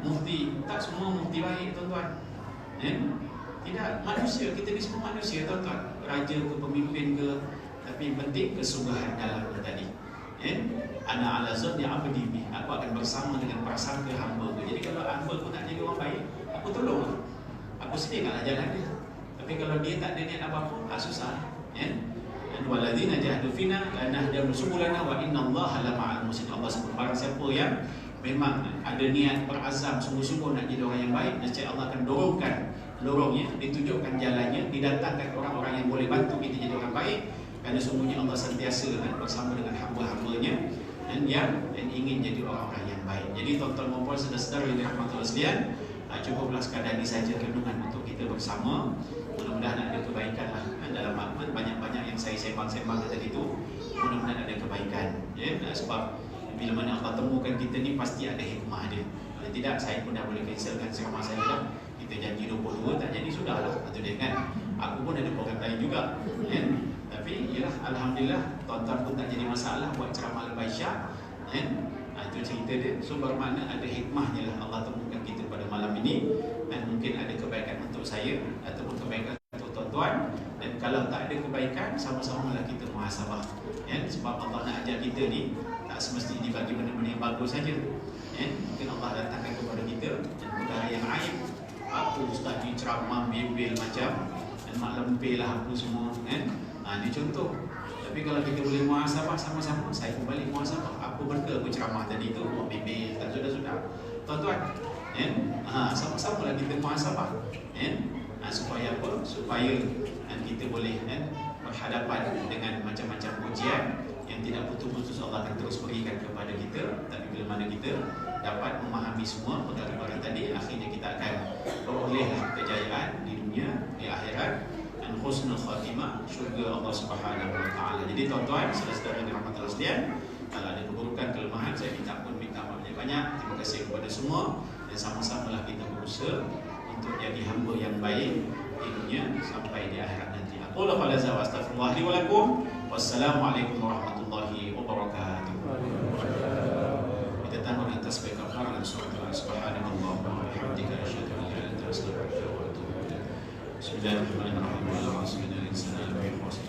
Mufti, tak semua mufti baik tuan-tuan. Tidak, manusia, kita ni semua manusia tuan-tuan. Raja ke, pemimpin ke, tapi yang penting kesungguhan dalam tadi. Ana ala zanni abdi bi, aku akan bersama dengan prasangka hamba ku. Jadi kalau hamba ku nak jadi orang baik, aku tolong. Aku sediakanlah jalan dia. Tapi kalau dia tak ada niat apa-apa, susah. Dan waladzina jahadu fina lanahdihim subulana wa innallaha lama'al muhsinin. Allah sebut barang siapa yang memang ada niat berazam sungguh-sungguh nak jadi orang yang baik, nescaya Allah akan lorongnya, ditunjukkan jalannya, didatangkan orang-orang yang boleh bantu kita jadi orang baik. Kerana sungguhnya Allah sentiasa bersama dengan hamba-hambanya dan yang ingin jadi orang-orang yang baik. Jadi tuan-tuan dan puan saudara-saudara yang dirahmati Allah sekalian, cukuplah sekadar ini saja renungan untuk kita bersama. Mudah-mudahan ada kebaikan lah dalam banyak-banyak yang saya sembang-sembang tadi itu. Mudah-mudahan ada kebaikan. Sebab bila mana Allah temukan kita ni pasti ada hikmah dia. Kalau tidak, saya pun dah boleh cancelkan ceramah saya dah. Kita janji 22 tak jadi, sudahlah. Atau dia kan, aku pun ada program lain juga. Tapi yalah, alhamdulillah tuan-tuan pun tak jadi masalah buat ceramah lepas Syak. Itu cerita dia. So bermakna ada hikmahnya lah Allah temukan kita pada malam ini. Dan mungkin ada kebaikan untuk saya ataupun kebaikan untuk tuan-tuan. Dan kalau tak ada kebaikan, sama-sama lah kita muhasabah. Sebab Allah nak ajar kita ni tak semestinya dibagi benda-benda yang bagus saja. Mungkin Allah datangkan kepada kita dan perkara yang aib. Aku ustaz ni ceramah bebel macam, dan mak lempih lah aku semua. Ini contoh. Tapi kalau kita boleh muhasabah sama-sama, saya pun balik muhasabah. Apa benda aku ceramah tadi tu, buat bebel, tak sudah-sudah. Tuan-tuan, sama-sama lah kita muhasabah. Supaya apa? Supaya kita boleh berhadapan dengan macam-macam ujian yang tidak putus-putus Allah akan terus berikan kepada kita. Tapi bila mana kita dapat memahami semua perkara-perkara tadi, akhirnya kita akan berolehlah kejayaan di dunia, di akhirat, dan husnul khatimah, syurga Allah Subhanahu Wa Taala. Jadi tuan-tuan, saudara-saudara dirahmati Allah sekalian, kalau ada keburukan, kelemahan, saya minta maaf banyak-banyak. Terima kasih kepada semua dan sama-samalah kita berusaha untuk jadi hamba yang baik di dunia sampai di akhirat nanti. Aku la falaza wa astaghfirullah li wa lakum. Wassalamualaikum warahmatullahi wabarakatuh. Kita tahu atas baik kafaran subhanallah wa bihamdika asyhadu an la ilaha illa anta astaghfiruka wa atubu ilaik. Bismillahirrahmanirrahim. Wa ala alihi wa sahbihi